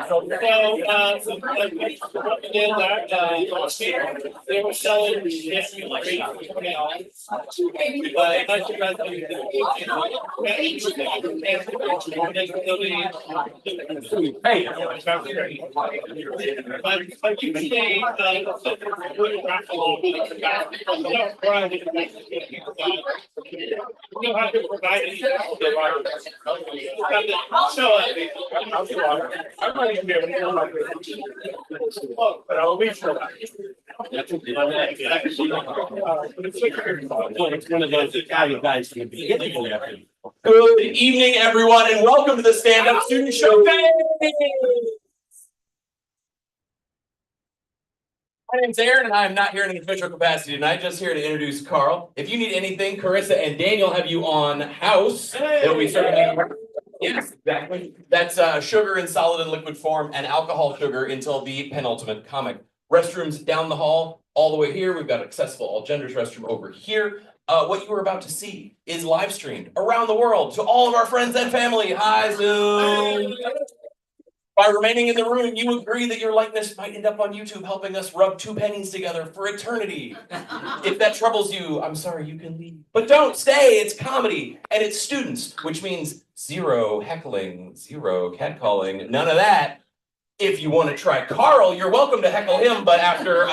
They were selling you have to provide it. I might even be able to but I'll leave for that. It's one of those Italian guys can be. Good evening, everyone, and welcome to the Stand Up Student Showcase. My name's Aaron, and I'm not here in an official capacity tonight, just here to introduce Carl. If you need anything, Carissa and Daniel have you on house. It'll be certainly. Yes, exactly. That's sugar in solid and liquid form and alcohol sugar until the penultimate comic. Restrooms down the hall, all the way here. We've got accessible all genders restroom over here. What you are about to see is live streamed around the world to all of our friends and family. Hi, Zoom. By remaining in the room, you agree that your likeness might end up on YouTube helping us rub two pennies together for eternity. If that troubles you, I'm sorry, you can leave. But don't stay, it's comedy, and it's students, which means zero heckling, zero catcalling, none of that. If you want to try Carl, you're welcome to heckle him, but after,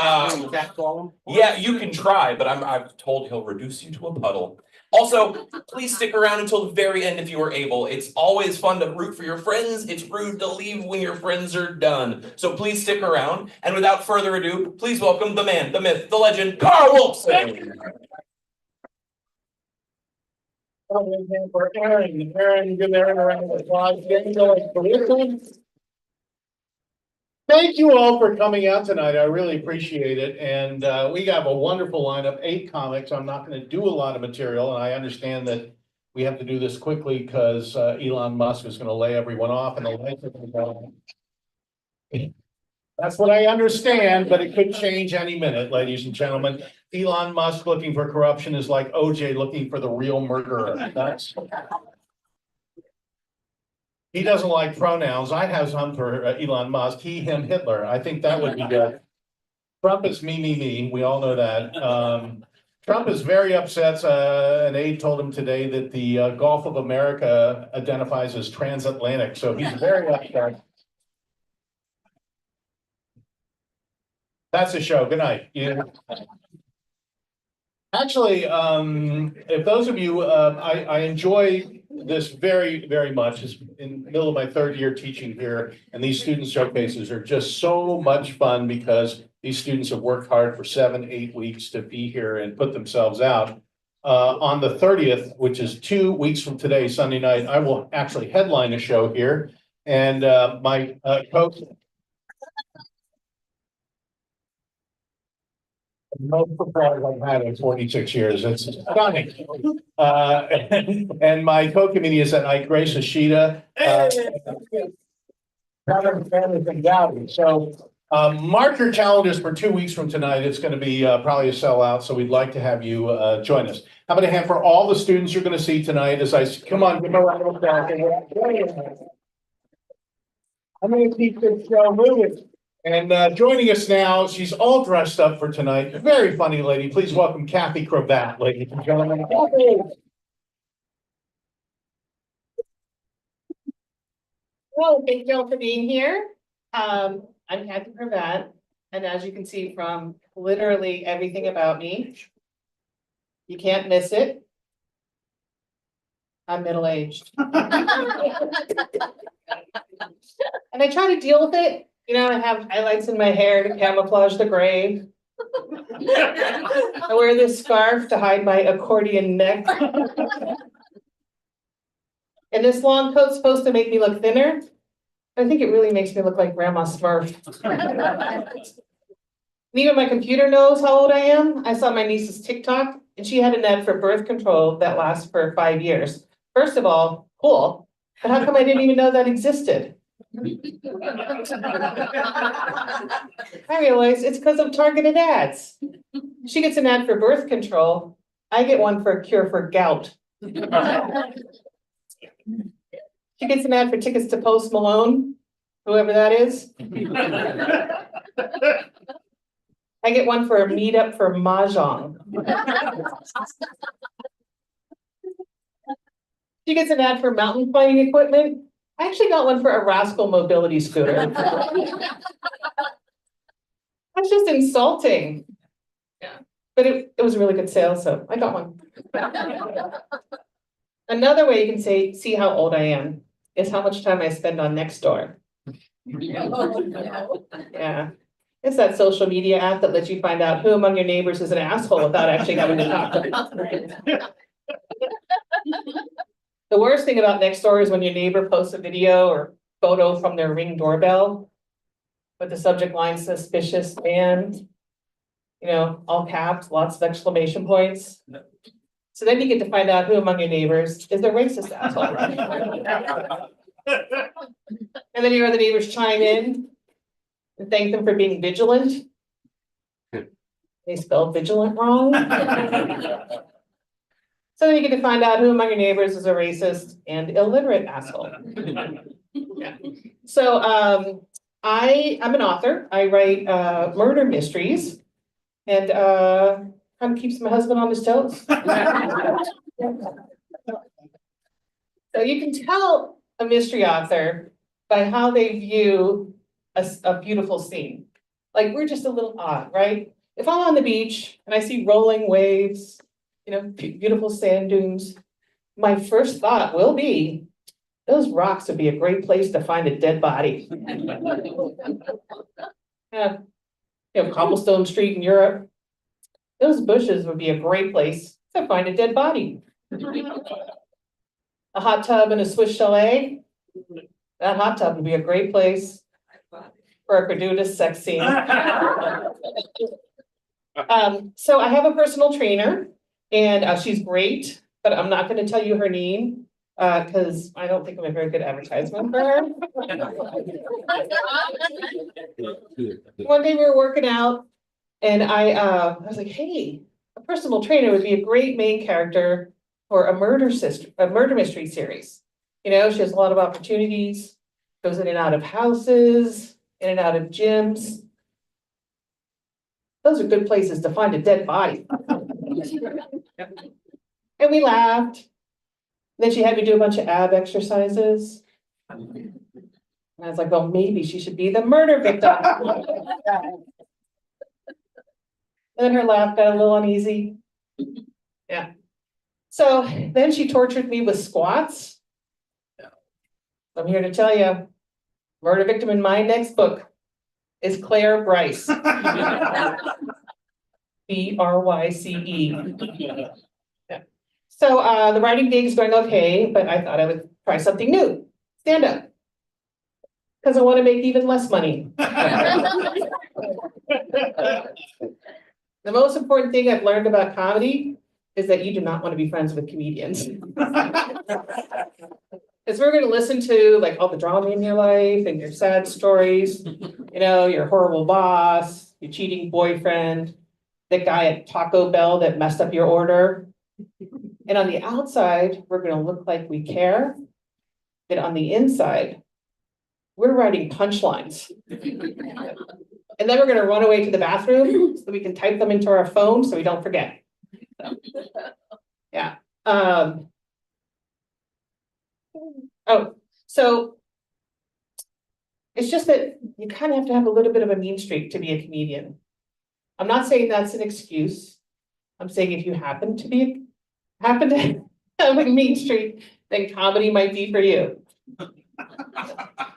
yeah, you can try, but I've told he'll reduce you to a puddle. Also, please stick around until the very end if you are able. It's always fun to root for your friends. It's rude to leave when your friends are done. So please stick around. And without further ado, please welcome the man, the myth, the legend, Carl Wolfson. Aaron, give Aaron a round of applause. Thank you all for coming out tonight. I really appreciate it. And we have a wonderful lineup, 8 comics. I'm not going to do a lot of material, and I understand that we have to do this quickly because Elon Musk is going to lay everyone off and the lights are going to go. That's what I understand, but it could change any minute, ladies and gentlemen. Elon Musk looking for corruption is like OJ looking for the real murderer. He doesn't like pronouns. I have some for Elon Musk. He, him, Hitler. I think that would be good. Trump is me. We all know that. Trump is very upset. An aide told him today that the Gulf of America identifies as transatlantic. So he's very upset. That's a show. Good night. Yeah. Actually, if those of you, I enjoy this very, very much. It's in the middle of my 3rd year teaching here, and these student showcases are just so much fun because these students have worked hard for 7-8 weeks to be here and put themselves out. On the 30th, which is 2 weeks from today, Sunday night, I will actually headline a show here, and my coach. No surprise I've had in 46 years. It's stunning. And my co-comedian is that night, Grace Ashita. So mark your calendars for 2 weeks from tonight. It's going to be probably a sellout, so we'd like to have you join us. How about a hand for all the students you're going to see tonight as I come on, give a round of applause. I'm going to keep this show moving. And joining us now, she's all dressed up for tonight. A very funny lady. Please welcome Kathy Cravat, ladies and gentlemen. Well, thank you all for being here. I'm Kathy Cravat, and as you can see from literally everything about me, you can't miss it. I'm middle-aged. And I try to deal with it. You know, I have highlights in my hair to camouflage the gray. I wear this scarf to hide my accordion neck. And this long coat's supposed to make me look thinner. I think it really makes me look like Grandma Smurf. Even my computer knows how old I am. I saw my niece's TikTok, and she had an ad for birth control that lasts for 5 years. First of all, cool. But how come I didn't even know that existed? I realize it's because of targeted ads. She gets an ad for birth control. I get one for a cure for gout. She gets an ad for tickets to Post Malone. whoever that is. I get one for a meetup for Mahjong. She gets an ad for mountain climbing equipment. I actually got one for a Rascal mobility scooter. That's just insulting. Yeah, but it was a really good sale, so I got one. Another way you can see how old I am is how much time I spend on Nextdoor. Yeah, it's that social media app that lets you find out who among your neighbors is an asshole without actually having to talk to them. The worst thing about Nextdoor is when your neighbor posts a video or photo from their Ring doorbell, but the subject line suspicious and, you know, all caps, lots of exclamation points. So then you get to find out who among your neighbors is the racist asshole. And then you hear the neighbors chime in and thank them for being vigilant. They spelled vigilant wrong. So then you get to find out who among your neighbors is a racist and illiterate asshole. Yeah. So I'm an author. I write murder mysteries and kind of keeps my husband on his toes. So you can tell a mystery author by how they view a beautiful scene. Like, we're just a little odd, right? If I'm on the beach and I see rolling waves, you know, beautiful sand dunes, my first thought will be, those rocks would be a great place to find a dead body. Yeah. You know, cobblestone street in Europe, those bushes would be a great place to find a dead body. A hot tub in a Swiss chalet, that hot tub would be a great place for a gratuitous sex scene. So I have a personal trainer and she's great, but I'm not going to tell you her name because I don't think I'm a very good advertisement for her. One day we were working out and I was like, hey, a personal trainer would be a great main character for a murder mystery series. You know, she has a lot of opportunities, goes in and out of houses, in and out of gyms. Those are good places to find a dead body. And we laughed. Then she had me do a bunch of ab exercises. And I was like, well, maybe she should be the murder victim. And then her laugh got a little uneasy. Yeah. So then she tortured me with squats. I'm here to tell you, murder victim in my next book is Claire Bryce. BRYCE. Yeah. So the writing gig is going okay, but I thought I would try something new, stand up. Because I want to make even less money. The most important thing I've learned about comedy is that you do not want to be friends with comedians. Because we're going to listen to like all the drama in your life and your sad stories, you know, your horrible boss, your cheating boyfriend, the guy at Taco Bell that messed up your order. And on the outside, we're going to look like we care. But on the inside, we're writing punchlines. And then we're going to run away to the bathroom so we can type them into our phone so we don't forget. Yeah. Oh, so it's just that you kind of have to have a little bit of a mean streak to be a comedian. I'm not saying that's an excuse. I'm saying if you happen to have a mean streak, then comedy might be for you.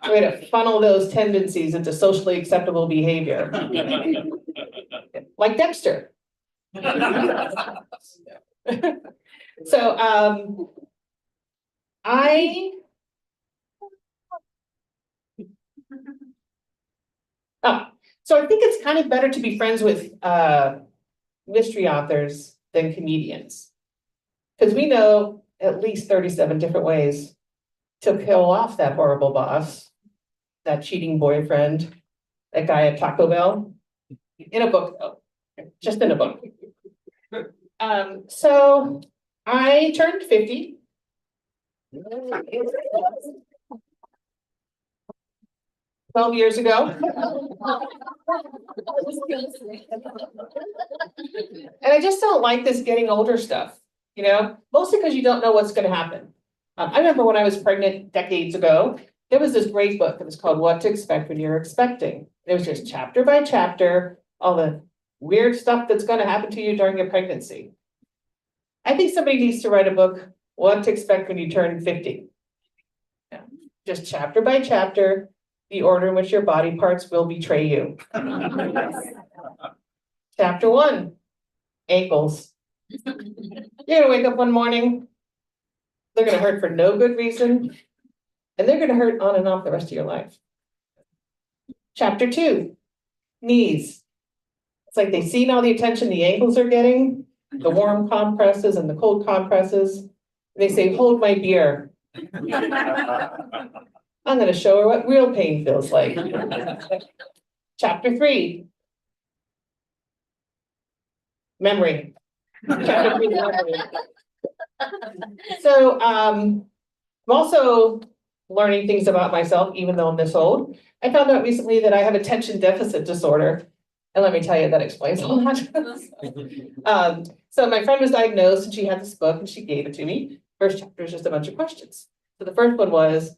Way to funnel those tendencies into socially acceptable behavior. Like Dexter. So so I think it's kind of better to be friends with mystery authors than comedians. Because we know at least 37 different ways to kill off that horrible boss, that cheating boyfriend, that guy at Taco Bell. In a book, though. Just in a book. So I turned 50. 12 years ago. And I just don't like this getting older stuff, mostly because you don't know what's gonna happen. I remember when I was pregnant decades ago, there was this great book that was called What to Expect When You're Expecting. It was just chapter by chapter, all the weird stuff that's gonna happen to you during your pregnancy. I think somebody needs to write a book, What to Expect When You Turn 50. Yeah, just chapter by chapter, the order in which your body parts will betray you. Chapter 1, ankles. You're gonna wake up one morning, they're gonna hurt for no good reason, and they're gonna hurt on and off the rest of your life. Chapter 2, knees. It's like they've seen all the attention the ankles are getting, the warm compresses and the cold compresses. They say, hold my beer. I'm gonna show her what real pain feels like. Chapter 3. Memory. Chapter 3, memory. So, I'm also learning things about myself, even though I'm this old. I found out recently that I have attention deficit disorder. And let me tell you, that explains a lot. So my friend was diagnosed and she had this book and she gave it to me. First chapter is just a bunch of questions. So the first one was,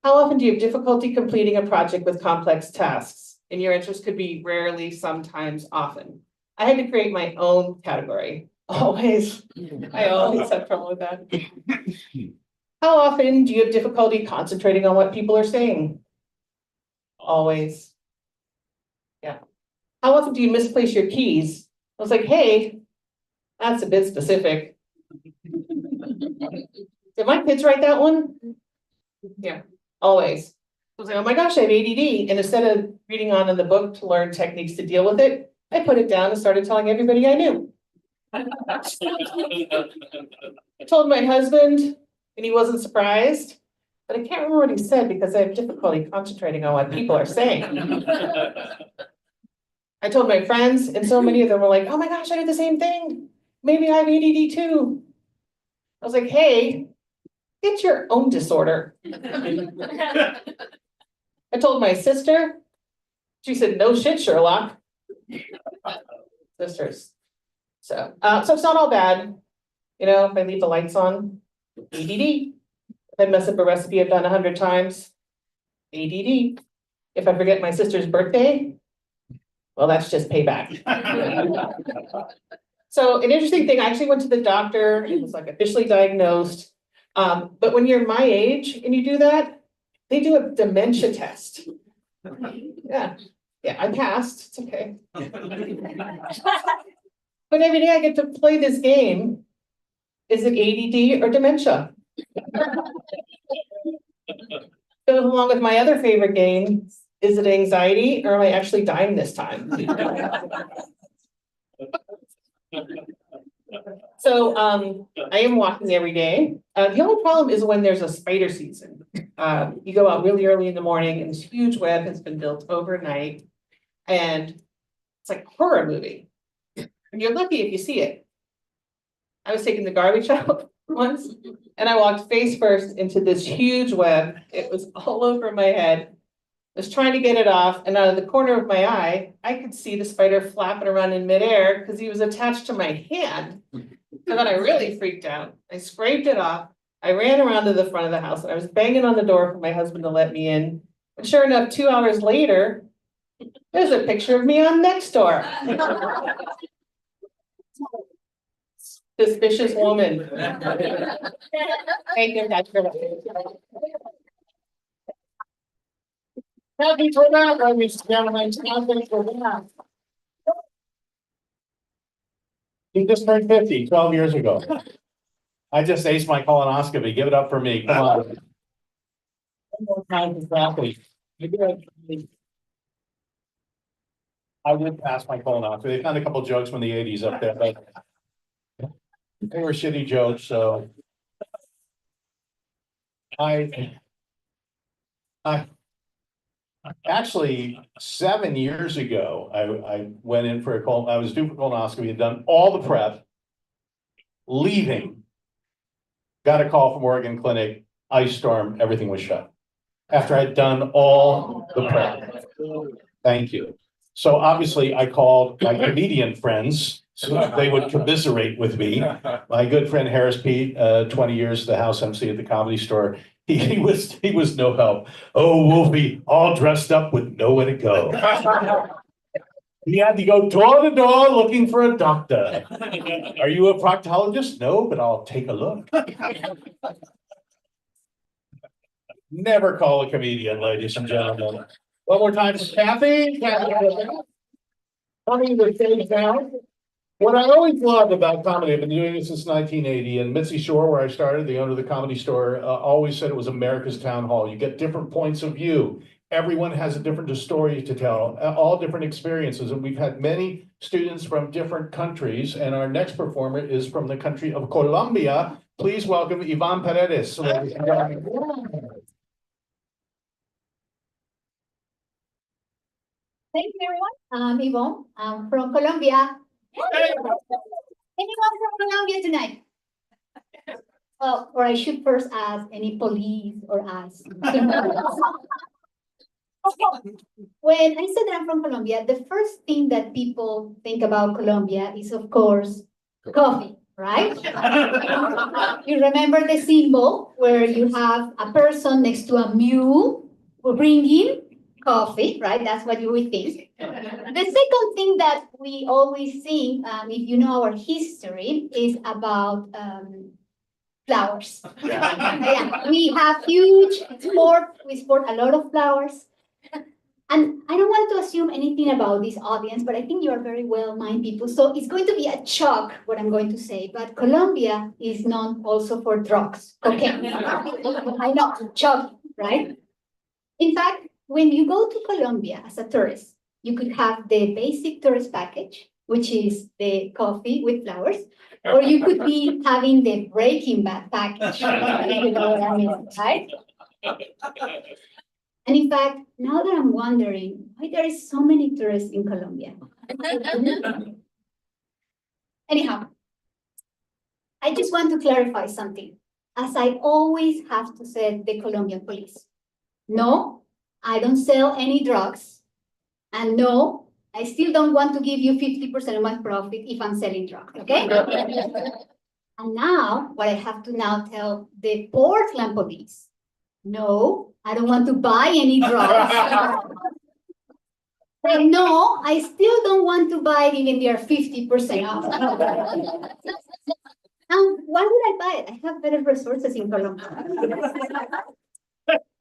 how often do you have difficulty completing a project with complex tasks? And your answers could be rarely, sometimes, often. I had to create my own category. Always. I always have trouble with that. How often do you have difficulty concentrating on what people are saying? Always. Yeah. How often do you misplace your keys? I was like, hey, that's a bit specific. Did my kids write that one? Yeah, always. I was like, oh my gosh, I have ADD. And instead of reading on in the book to learn techniques to deal with it, I put it down and started telling everybody I knew. I told my husband and he wasn't surprised, but I can't remember what he said because I have difficulty concentrating on what people are saying. I told my friends and so many of them were like, oh my gosh, I did the same thing. Maybe I have ADD too. I was like, hey, get your own disorder. I told my sister, she said, no shit, Sherlock. Sisters. So it's not all bad. If I leave the lights on, ADD. If I mess up a recipe I've done 100 times, ADD. If I forget my sister's birthday, well, that's just payback. So an interesting thing, I actually went to the doctor and was like officially diagnosed. But when you're my age and you do that, they do a dementia test. Yeah, I passed, it's okay. But every day I get to play this game. Is it ADD or dementia? Goes along with my other favorite game. Is it anxiety or am I actually dying this time? So I am walking every day. The only problem is when there's a spider season. You go out really early in the morning and this huge web has been built overnight. And it's like a horror movie. And you're lucky if you see it. I was taking the garbage out once and I walked face first into this huge web. It was all over my head. I was trying to get it off and out of the corner of my eye, I could see the spider flapping around in midair because he was attached to my hand. And then I really freaked out. I scraped it off. I ran around to the front of the house and I was banging on the door for my husband to let me in. And sure enough, 2 hours later, there's a picture of me on Nextdoor. Suspicious woman. Thank you, Dr. Happy for that, ladies and gentlemen. Happy for that. He just turned 50, 12 years ago. I just aced my colonoscopy. Give it up for me. Come on. One more time, exactly. I would pass my colonoscopy. They found a couple jokes from the 80s up there, but they were shitty jokes, so I actually 7 years ago, I went in for I was due for colonoscopy, had done all the prep, leaving, got a call from Oregon Clinic, ice storm, everything was shut. after I'd done all the prep. Thank you. So obviously I called my comedian friends so that they would commiserate with me. My good friend Harris Pete, 20 years the house MC at the Comedy Store. He was no help. Oh, Wolfie, all dressed up with nowhere to go. He had to go door to door looking for a doctor. Are you a proctologist? No, but I'll take a look. Never call a comedian, ladies and gentlemen. One more time, Kathy. Coming to the stage now. What I always loved about comedy, I've been doing it since 1980, and Mitzi Shore, where I started, the owner of the Comedy Store, always said it was America's town hall. You get different points of view. Everyone has a different story to tell, all different experiences, and we've had many students from different countries, and our next performer is from the country of Colombia. Please welcome Ivan Paredes. Thank you, everyone. I'm Yvonne. I'm from Colombia. Anyone from Colombia tonight? Oh, or I should first ask any police or ask. When I said that I'm from Colombia, the first thing that people think about Colombia is, of course, coffee, right? You remember the symbol where you have a person next to a mule bringing coffee, right? That's what you would think. The second thing that we always think, if you know our history, is about flowers. Yeah, we have huge sport. We sport a lot of flowers. And I don't want to assume anything about this audience, but I think you are very well-minded people. So it's going to be a shock what I'm going to say. But Colombia is known also for drugs, cocaine. I know, shock, right? In fact, when you go to Colombia as a tourist, you could have the basic tourist package, which is the coffee with flowers, or you could be having the Breaking Bad package. You know what I mean, right? And in fact, now that I'm wondering why there is so many tourists in Colombia. Anyhow, I just want to clarify something. As I always have to say the Colombian police. No, I don't sell any drugs. And no, I still don't want to give you 50% of my profit if I'm selling drugs, okay? And now, what I have to now tell the Portland police, no, I don't want to buy any drugs. And no, I still don't want to buy it even they are 50% off. And why would I buy it? I have better resources in Colombia.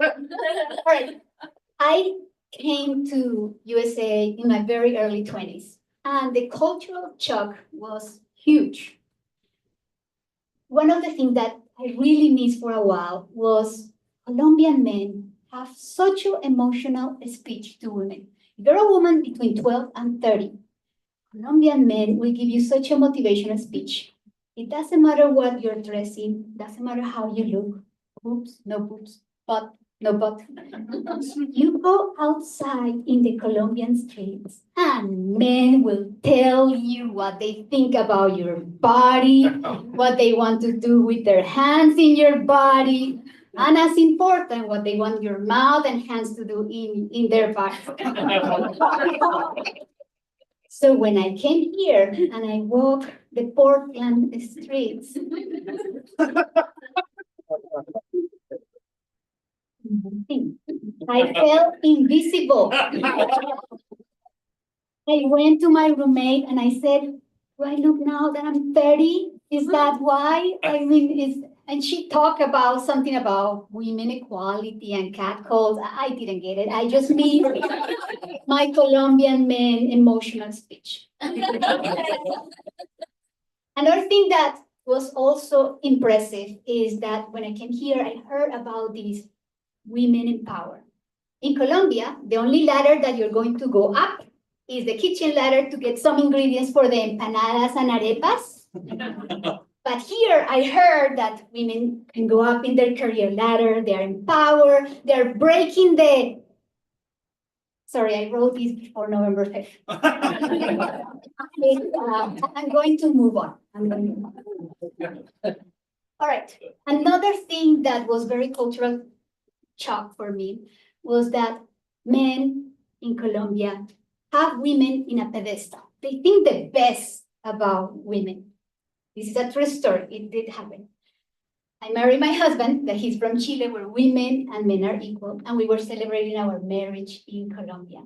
All right. I came to USA in my very early 20s, and the cultural shock was huge. One of the things that I really missed for a while was Colombian men have such an emotional speech to women. If you're a woman between 12 and 30, Colombian men will give you such a motivational speech. It doesn't matter what you're dressing, doesn't matter how you look, boobs, no boobs, butt, no butt. You go outside in the Colombian streets and men will tell you what they think about your body, what they want to do with their hands in your body, and as important, what they want your mouth and hands to do in their body. So when I came here and I walk the Portland streets, I felt invisible. I went to my roommate and I said, do I look now that I'm 30? Is that why? I mean, and she talked about something about women equality and catcalls. I didn't get it. I just mean my Colombian men emotional speech. Another thing that was also impressive is that when I came here, I heard about these women in power. In Colombia, the only ladder that you're going to go up is the kitchen ladder to get some ingredients for the empanadas and arepas. But here I heard that women can go up in their career ladder, they're in power, they're breaking the... Sorry, I wrote this before November 5th. I'm going to move on. All right, another thing that was very cultural shock for me was that men in Colombia have women in a pedestal. They think the best about women. This is a true story. It did happen. I married my husband, that he's from Chile, where women and men are equal, and we were celebrating our marriage in Colombia.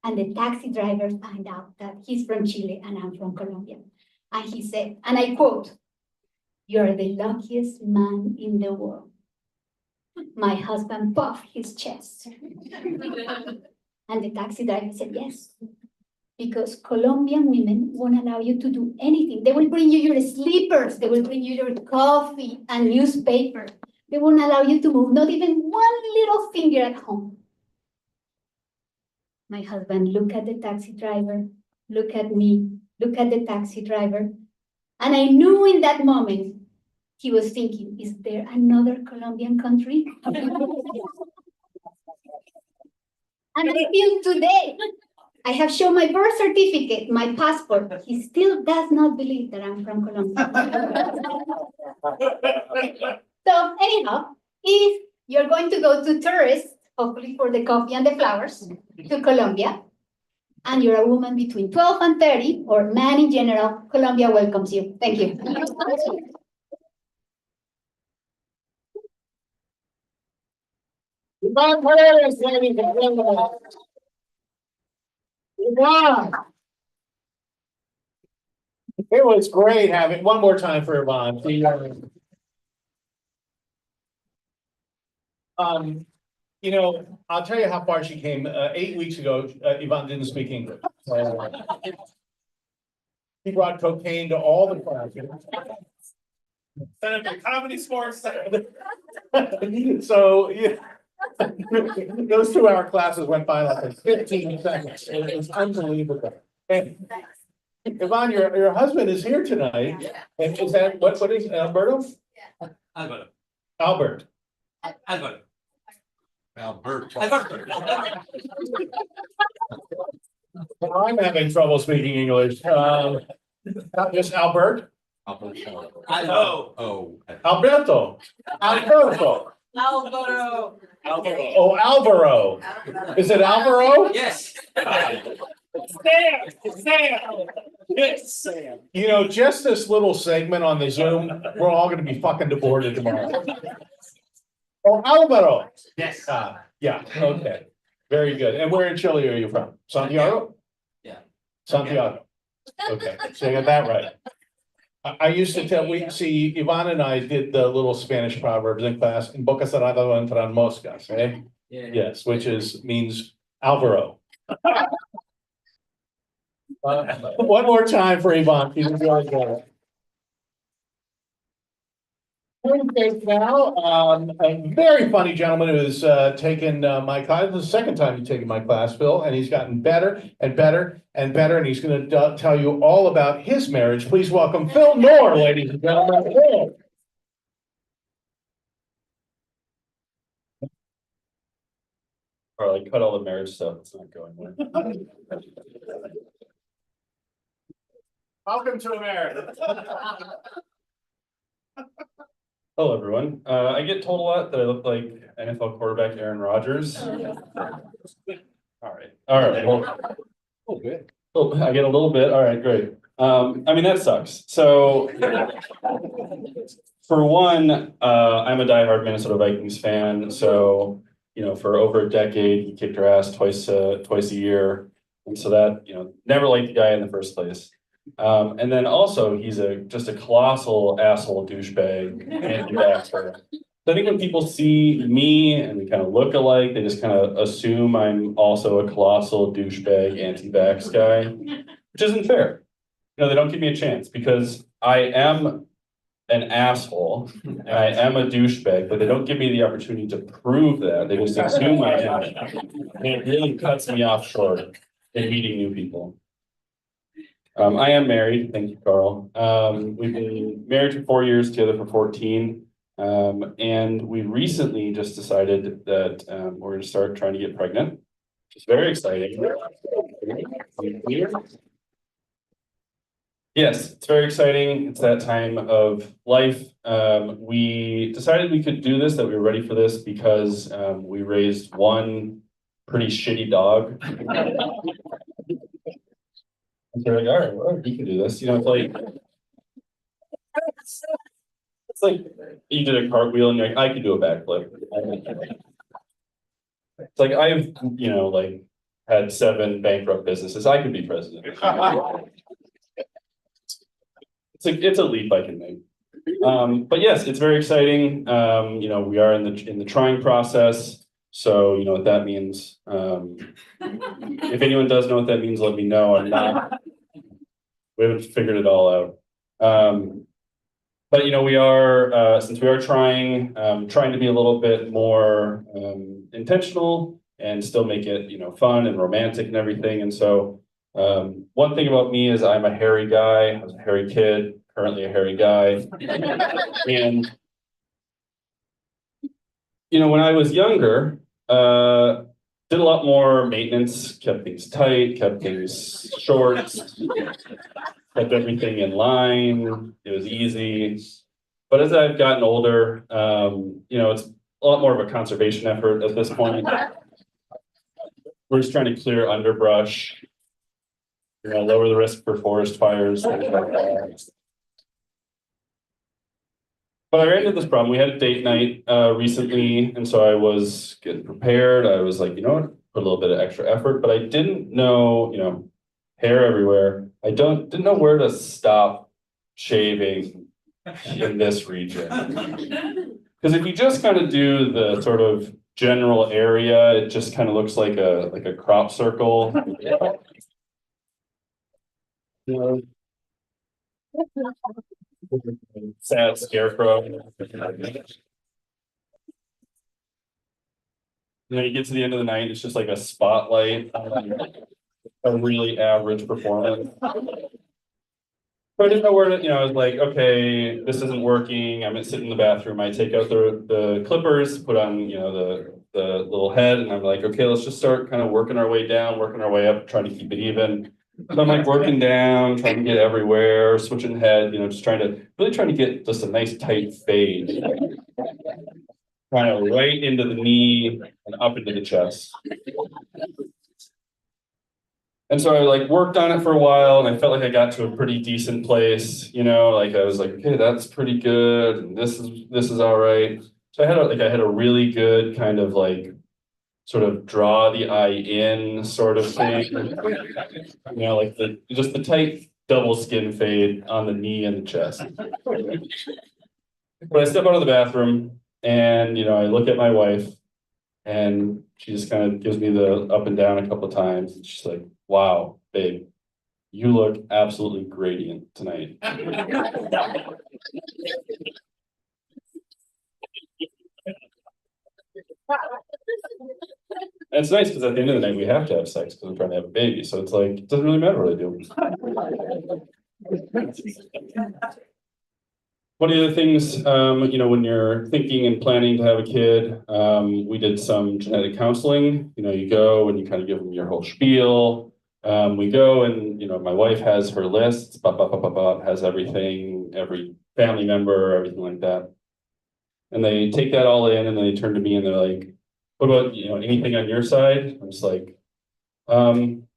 And the taxi driver found out that he's from Chile and I'm from Colombia. And he said, and I quote, "You're the luckiest man in the world." My husband puffed his chest. And the taxi driver said, "Yes, because Colombian women won't allow you to do anything. They will bring you your slippers, they will bring you your coffee and newspaper. They won't allow you to move, not even one little finger at home." My husband looked at the taxi driver, look at me, look at the taxi driver. And I knew in that moment, he was thinking, is there another Colombian country? And until today, I have shown my birth certificate, my passport. He still does not believe that I'm from Colombia. So anyhow, if you're going to go to tourists, hopefully for the coffee and the flowers, to Colombia, and you're a woman between 12 and 30, or man in general, Colombia welcomes you. Thank you. Yvonne Perez, ladies and gentlemen. Yvonne. It was great having, one more time for Yvonne. You know, I'll tell you how far she came. 8 weeks ago, Yvonne didn't speak English. He brought cocaine to all the classes. Senator Comedy Sports. So, yeah. Those 2-hour classes went by like in 15 seconds. It was unbelievable. And Yvonne, your husband is here tonight. And is that, what is Alberto? Alberto. Albert. Alberto. Albert. Alberto. I'm having trouble speaking English. Not just Albert. Alberto. Alberto. Alberto. Alberto. Oh, Alvaro. Is it Alvaro? Yes. Sam. You know, just this little segment on the Zoom, we're all gonna be fucking deported tomorrow. Oh, Alvaro. Yes. Yeah, okay. Very good. And where in Chile are you from? Santiago? Yeah. Santiago. Okay, so you got that right. I used to tell, Yvonne and I did the little Spanish proverbs in class, in boca cerrada no entran moscas, eh? Yeah. Yes, which means Alvaro. One more time for Yvonne. She was really good. Okay, now, a very funny gentleman who's taken my class, the second time he's taken my class, Phil, and he's gotten better and better and better, and he's gonna tell you all about his marriage. Please welcome Phil Noor, ladies and gentlemen. Phil. Or like cut all the marriage stuff, it's not going well. Welcome to America. Hello, everyone. I get told a lot that I look like NFL quarterback Aaron Rodgers. All right, well. Oh, good. Oh, I get a little bit, all right, great. I mean, that sucks. So. For one, I'm a diehard Minnesota Vikings fan, so, you know, for over a decade, he kicked our ass twice a year. And so that, you know, never liked the guy in the first place. And then also he's just a colossal asshole douchebag anti-vaxxer. So I think when people see me and we kind of look alike, they just kind of assume I'm also a colossal douchebag anti-vax guy, which isn't fair. You know, they don't give me a chance because I am an asshole and I am a douchebag, but they don't give me the opportunity to prove that. They just assume I am. And it really cuts me off short in meeting new people. I am married, thank you, Carl. We've been married for 4 years, together for 14. And we recently just decided that we're gonna start trying to get pregnant, which is very exciting. Yes, it's very exciting. It's that time of life. We decided we could do this, that we were ready for this because we raised one pretty shitty dog. And so we're like, all right, well, we can do this. You know, it's like you did a cartwheel and you're like, I could do a backflip. It's like I've, you know, like had 7 bankrupt businesses. I could be president. It's a leap I can make. But yes, it's very exciting. You know, we are in the trying process. So you know what that means. If anyone does know what that means, let me know. We haven't figured it all out. But you know, we are since we are trying to be a little bit more intentional and still make it, you know, fun and romantic and everything. And so one thing about me is I'm a hairy guy. I was a hairy kid, currently a hairy guy. And you know, when I was younger, did a lot more maintenance, kept things tight, kept things short, kept everything in line. It was easy. But as I've gotten older, you know, it's a lot more of a conservation effort at this point. We're just trying to clear underbrush, you know, lower the risk for forest fires, things like that. But I ran into this problem. We had a date night recently, and so I was getting prepared. I was like, you know what, put a little bit of extra effort, but I didn't know, you know, hair everywhere. I didn't know where to stop shaving in this region. Because if you just kind of do the sort of general area, it just kind of looks like a crop circle. You know? Sad scarecrow. You know, you get to the end of the night, it's just like a spotlight on a really average performance. So I didn't know where to, you know, I was like, okay, this isn't working. I'm gonna sit in the bathroom. I take out the clippers, put on, you know, the little head, and I'm like, okay, let's just start kind of working our way down, working our way up, trying to keep it even. So I'm like working down, trying to get everywhere, switching head, you know, just really trying to get just a nice tight fade. Kind of right into the knee and up into the chest. And so I like worked on it for a while and I felt like I got to a pretty decent place, you know, like I was like, okay, that's pretty good. And this is all right. So I had a really good kind of like sort of draw the eye in sort of thing. You know, like just the tight double skin fade on the knee and the chest. But I step out of the bathroom and, you know, I look at my wife and she just kind of gives me the up and down a couple of times. And she's like, wow, babe, you look absolutely gradient tonight. And it's nice because at the end of the night, we have to have sex because I'm trying to have a baby. So it's like, it doesn't really matter what I do. One of the things, you know, when you're thinking and planning to have a kid, we did some genetic counseling. You know, you go and you kind of give them your whole spiel. We go and, you know, my wife has her lists, has everything, every family member, everything like that. And they take that all in and then they turn to me and they're like, what about, you know, anything on your side? I'm just like, I mean,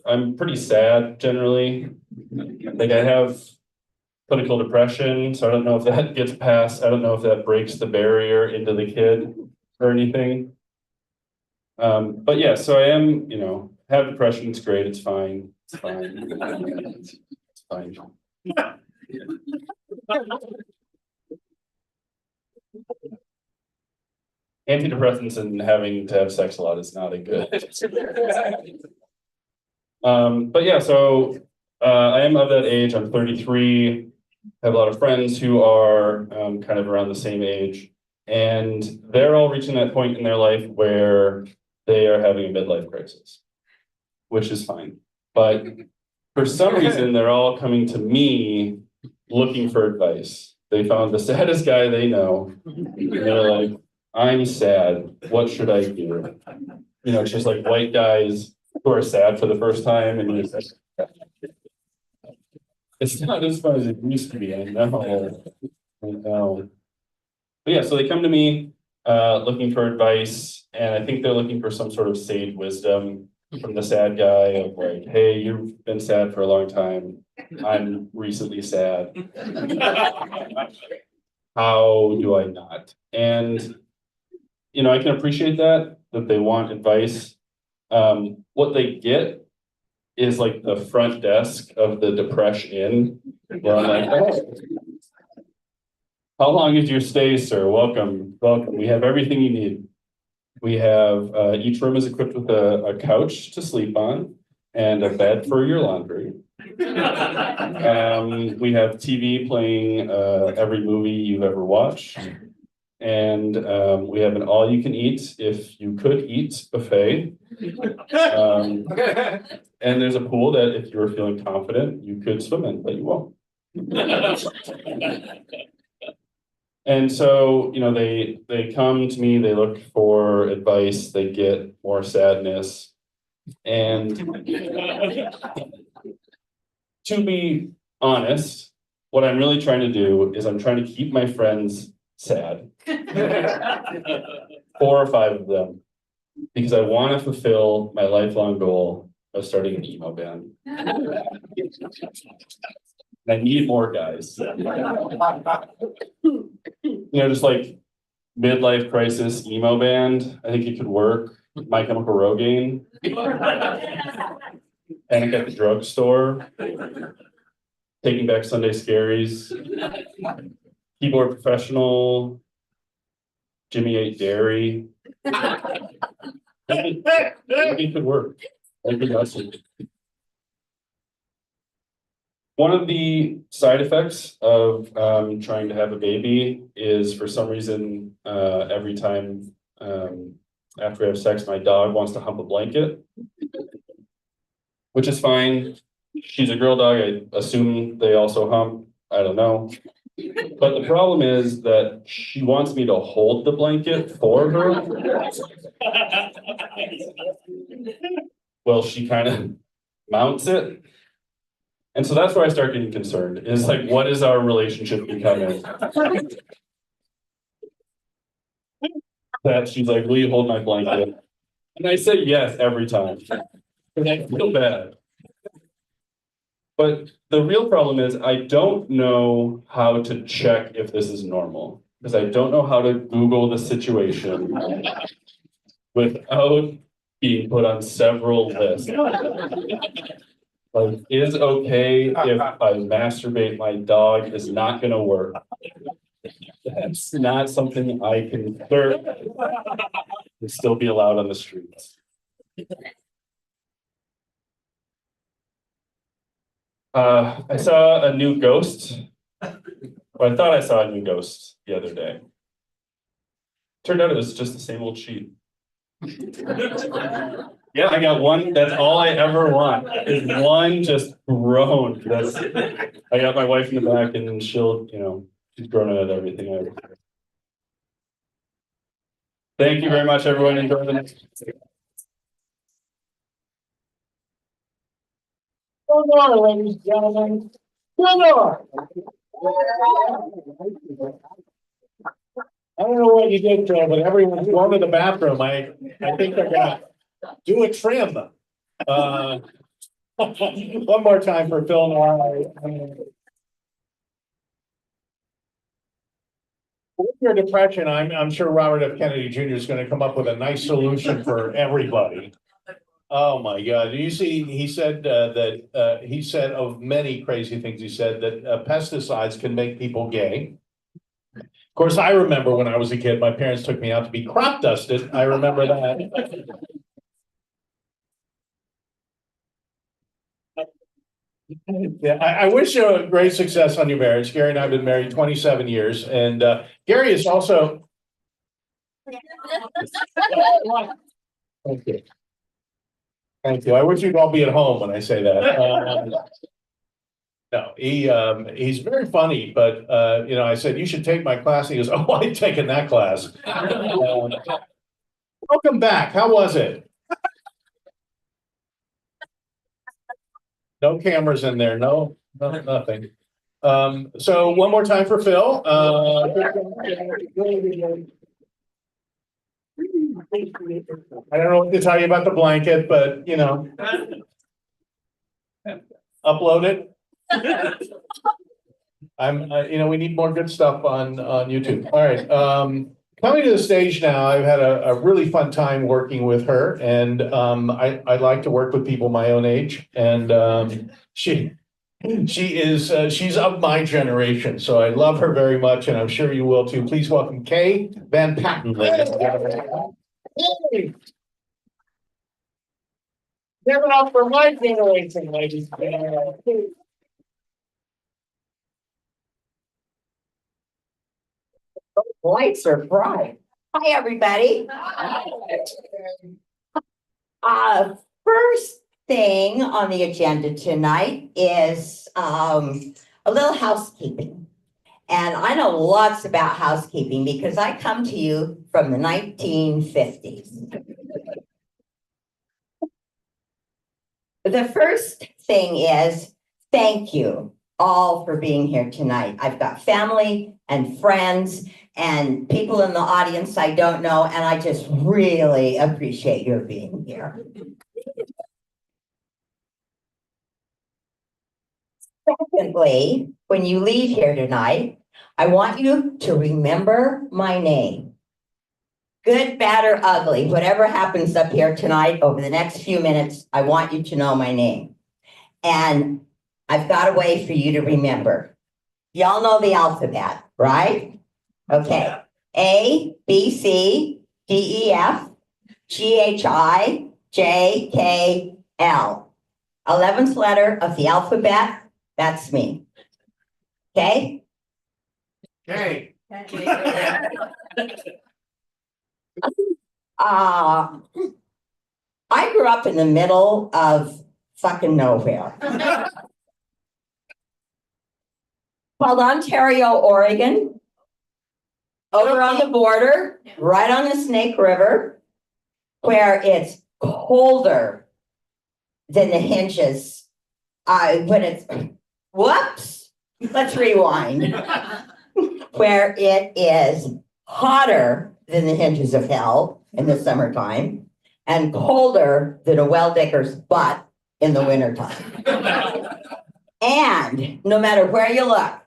I'm pretty sad generally. Like I have clinical depression, so I don't know if that gets past, I don't know if that breaks the barrier into the kid or anything. But yeah, so I am, you know, have depression, it's great, it's fine, it's fine. It's fine. Antidepressants and having to have sex a lot is not a good. But yeah, so I am of that age, I'm 33. I have a lot of friends who are kind of around the same age, and they're all reaching that point in their life where they are having a midlife crisis, which is fine. But for some reason, they're all coming to me looking for advice. They found the saddest guy they know, and they're like, I'm sad, what should I do? You know, it's just like white guys who are sad for the first time, and you're It's not as fun as it used to be, I know. I know. But yeah, so they come to me, looking for advice, and I think they're looking for some sort of sage wisdom from the sad guy of like, hey, you've been sad for a long time. I'm recently sad. How do I not? And, you know, I can appreciate that they want advice. What they get is like the front desk of the Depression Inn, where I'm like, oh, how long is your stay, sir? Welcome, welcome. We have everything you need. We have, each room is equipped with a couch to sleep on and a bed for your laundry. We have TV playing, every movie you've ever watched. And, we have an all-you-can-eat, if you could eat buffet. And there's a pool that if you were feeling confident, you could swim in, but you won't. And so, you know, they come to me, they look for advice, they get more sadness. And to be honest, what I'm really trying to do is I'm trying to keep my friends sad. 4 or 5 of them, because I want to fulfill my lifelong goal of starting an emo band. I need more guys. You know, just like midlife crisis emo band, I think it could work. My Chemical Rogaine. Panic at the Drugstore. Taking Back Sunday Scaries. Keyboard Professional. Jimmy Ate Dairy. It could work. I think that's it. One of the side effects of trying to have a baby is for some reason, every time after I have sex, my dog wants to hump a blanket, which is fine. She's a girl dog. I assume they also hump. I don't know. But the problem is that she wants me to hold the blanket for her. Well, she kind of mounts it. And so that's where I start getting concerned, is like, what is our relationship becoming? That she's like, will you hold my blanket? And I say yes every time. And I feel bad. But the real problem is I don't know how to check if this is normal, because I don't know how to Google the situation without being put on several lists. Like, is okay if I masturbate my dog is not gonna work. That's not something I can serve and still be allowed on the streets. I saw a new ghost. Well, I thought I saw a new ghost the other day. Turned out it was just the same old sheet. Yeah, I got one. That's all I ever want is one just grown. That's, I got my wife in the back and she'll, you know, she's grown out of everything I ever did. Thank you very much, everyone. Enjoy the next. Good morning, ladies and gentlemen. Good morning. I don't know what you did, Joe, but everyone's going to the bathroom. I think they're gonna do a trim. One more time for Phil Noir. With your depression, I'm sure Robert F. Kennedy Jr. is gonna come up with a nice solution for everybody. Oh, my God. You see, he said that he said of many crazy things, he said that pesticides can make people gay. Of course, I remember when I was a kid, my parents took me out to be crop dusted. I remember that. Yeah, I wish you a great success on your marriage. Gary and I have been married 27 years, and Gary is also. Thank you. Thank you. I wish you'd all be at home when I say that. No, he's very funny, but you know, I said you should take my class. He goes, "Oh, I've taken that class." Welcome back. How was it? No cameras in there. No Nothing. So one more time for Phil. I don't know what to tell you about the blanket, but you know. Upload it. We need more good stuff on YouTube. All right, coming to the stage now, I've had a really fun time working with her, and I like to work with people my own age, and she's of my generation, so I love her very much, and I'm sure you will too. Please welcome Kay Van Patten. Give it up for my generation, ladies and gentlemen. Lights are bright. Hi, everybody. First thing on the agenda tonight is a little housekeeping. And I know lots about housekeeping because I come to you from the 1950s. The first thing is thank you all for being here tonight. I've got family and friends and people in the audience I don't know, and I just really appreciate your being here. Secondly, when you leave here tonight, I want you to remember my name. Good, bad, or ugly, whatever happens up here tonight over the next few minutes, I want you to know my name. And I've got a way for you to remember. Y'all know the alphabet, right? Okay. A, B, C, D, E, F, G, H, I, J, K, L. 11th letter of the alphabet, that's me. Okay? Okay. I grew up in the middle of fucking nowhere. Called Ontario, Oregon. Over on the border, right on the Snake River, where it's colder than the hinges. Whoops, let's rewind. Where it is hotter than the hinges of hell in the summertime and colder than a well digger's butt in the wintertime. And no matter where you look,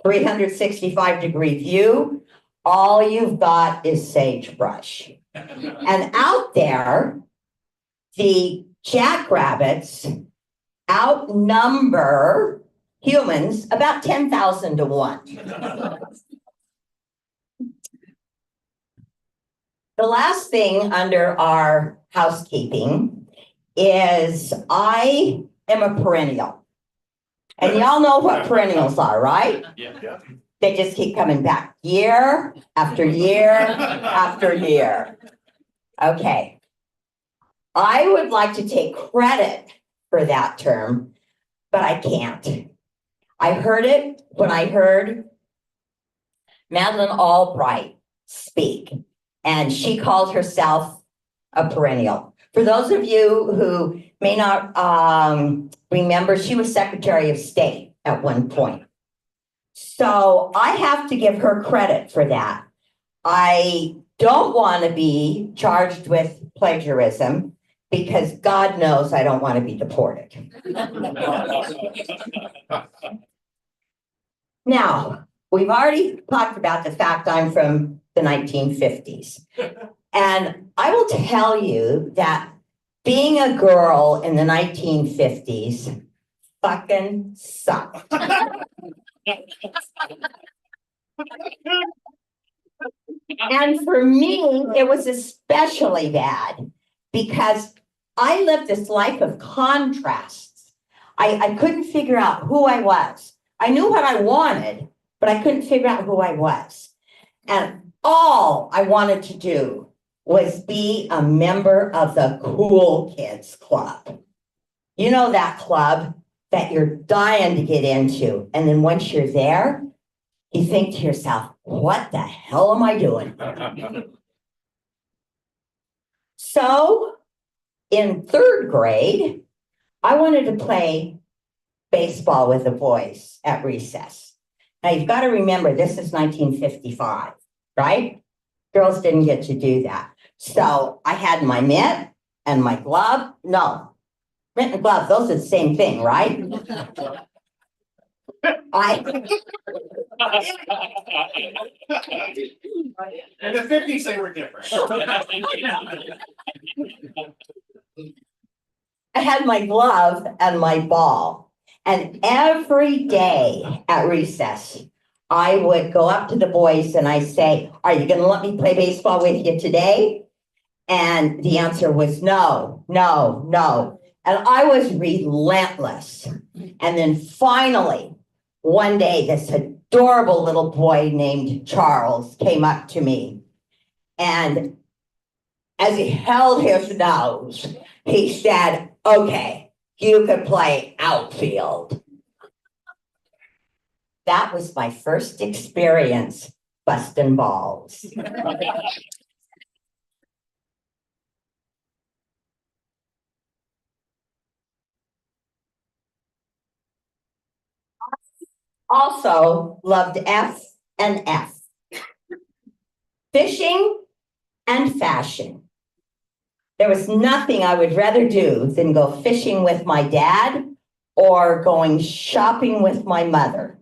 365-degree view, all you've got is sagebrush. And out there, the jackrabbits outnumber humans about 10,000 to 1. The last thing under our housekeeping is I am a perennial. And y'all know what perennials are, right? Yeah. They just keep coming back year after year after year. Okay. I would like to take credit for that term, but I can't. I heard it when I heard Madeleine Albright speak, and she called herself a perennial. For those of you who may not remember, she was Secretary of State at one point. So I have to give her credit for that. I don't want to be charged with plagiarism because God knows I don't want to be deported. Now, we've already talked about the fact I'm from the 1950s. And I will tell you that being a girl in the 1950s fucking sucked. And for me, it was especially bad because I lived this life of contrasts. I couldn't figure out who I was. I knew what I wanted, but I couldn't figure out who I was. And all I wanted to do was be a member of the Cool Kids Club. You know that club that you're dying to get into. And then once you're there, you think to yourself, what the hell am I doing? So in 3rd grade, I wanted to play baseball with the boys at recess. Now, you've got to remember, this is 1955, right? Girls didn't get to do that. So I had my mitt and my glove. No, mitt and glove, those are the same thing, right? I In the fifties, they were different. I had my glove and my ball. And every day at recess, I would go up to the boys and I say, are you gonna let me play baseball with you today? And the answer was no, no, no. And I was relentless. And then finally, one day, this adorable little boy named Charles came up to me. And as he held his nose, he said, okay, you could play outfield. That was my first experience busting balls. Also loved F and F. Fishing and fashion. There was nothing I would rather do than go fishing with my dad or going shopping with my mother.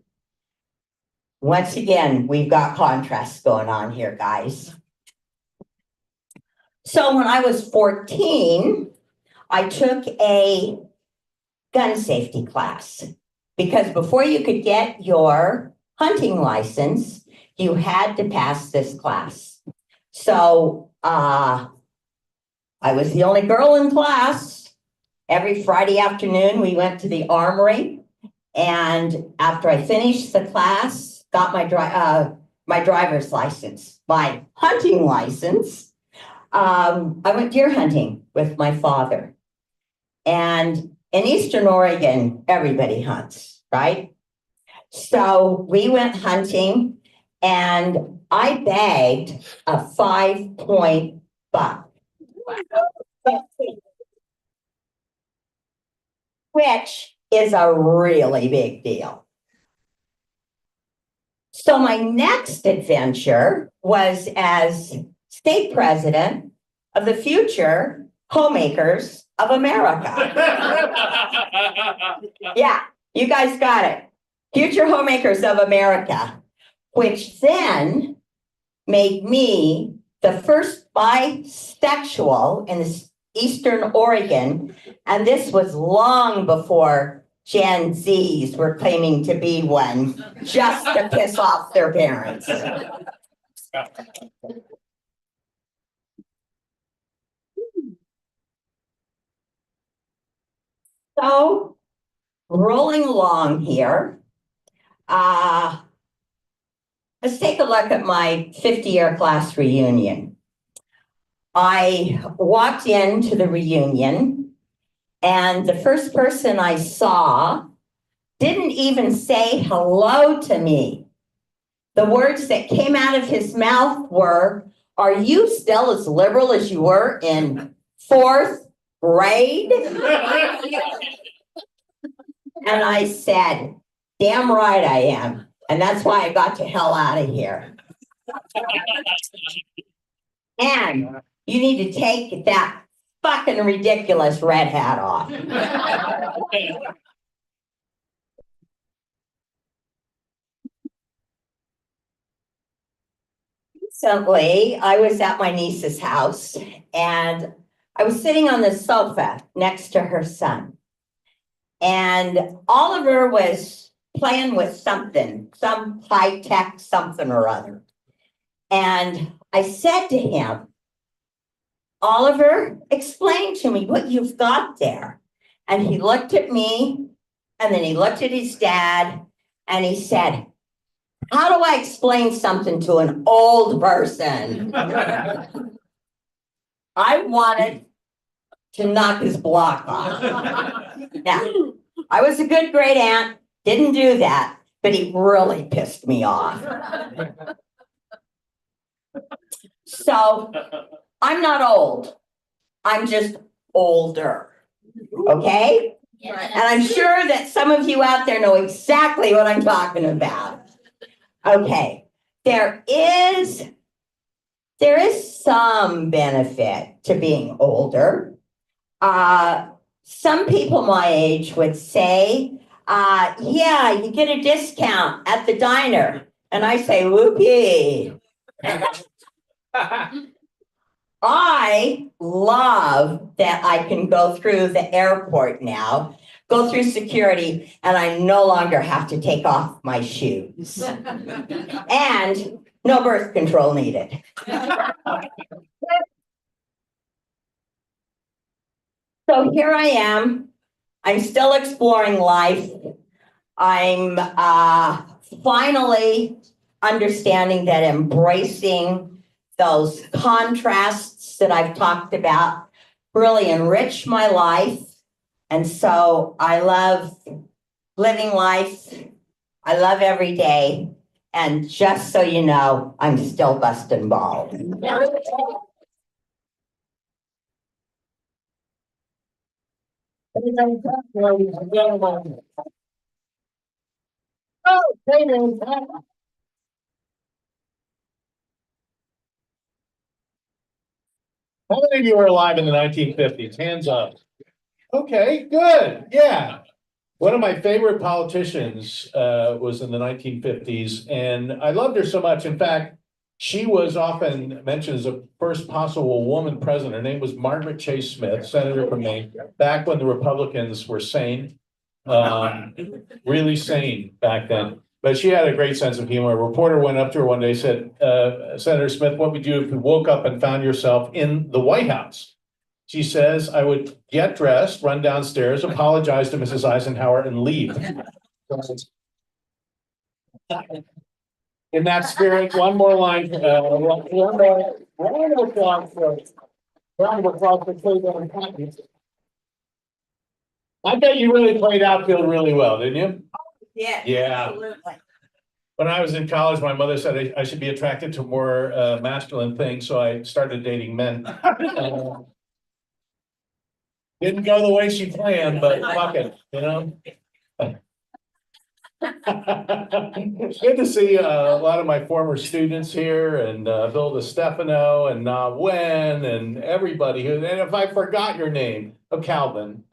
Once again, we've got contrasts going on here, guys. So when I was 14, I took a gun safety class because before you could get your hunting license, you had to pass this class. So I was the only girl in class. Every Friday afternoon, we went to the armory. And after I finished the class, got my driver's license, my hunting license, I went deer hunting with my father. And in Eastern Oregon, everybody hunts, right? So we went hunting and I bagged a 5-point buck. Which is a really big deal. So my next adventure was as state president of the future Homemakers of America. Yeah, you guys got it. Future Homemakers of America, which then made me the first bisexual in Eastern Oregon, and this was long before Gen Zs were claiming to be one, just to piss off their parents. So, rolling along here, let's take a look at my 50-year class reunion. I walked into the reunion, and the first person I saw didn't even say hello to me. The words that came out of his mouth were, "Are you still as liberal as you were in 4th grade?" And I said, "Damn right I am. And that's why I got the hell out of here." And you need to take that fucking ridiculous red hat off. Recently, I was at my niece's house and I was sitting on the sofa next to her son. And Oliver was playing with something, some high-tech something or other. And I said to him, "Oliver, explain to me what you've got there." And he looked at me, and then he looked at his dad, and he said, "How do I explain something to an old person?" I wanted to knock his block off. Now, I was a good great aunt, didn't do that, but he really pissed me off. So, I'm not old. I'm just older. Okay? And I'm sure that some of you out there know exactly what I'm talking about. Okay, there is some benefit to being older. Some people my age would say, yeah, you get a discount at the diner. And I say, whoopee. I love that I can go through the airport now, go through security, and I no longer have to take off my shoes. And no birth control needed. So here I am. I'm still exploring life. I'm finally understanding that embracing those contrasts that I've talked about really enrich my life. And so I love living life. I love every day. And just so you know, I'm still busting balls. How many of you were alive in the 1950s? Hands up. Okay, good. Yeah. One of my favorite politicians was in the 1950s, and I loved her so much. In fact, she was often mentioned as the first possible woman president. Her name was Margaret Chase Smith, senator from Maine, back when the Republicans were sane, really sane back then. But she had a great sense of humor. A reporter went up to her one day, said, Senator Smith, what would you do if you woke up and found yourself in the White House? She says, I would get dressed, run downstairs, apologize to Mrs. Eisenhower, and leave. In that spirit, one more line, round of applause for Cleveland County. I bet you really played outfield really well, didn't you? Yeah. Absolutely. When I was in college, my mother said I should be attracted to more masculine things, so I started dating men. Didn't go the way she planned, but fuck it, you know? It's good to see a lot of my former students here, and Bill DeStefano and Na Wen and everybody who, and if I forgot your name, Calvin.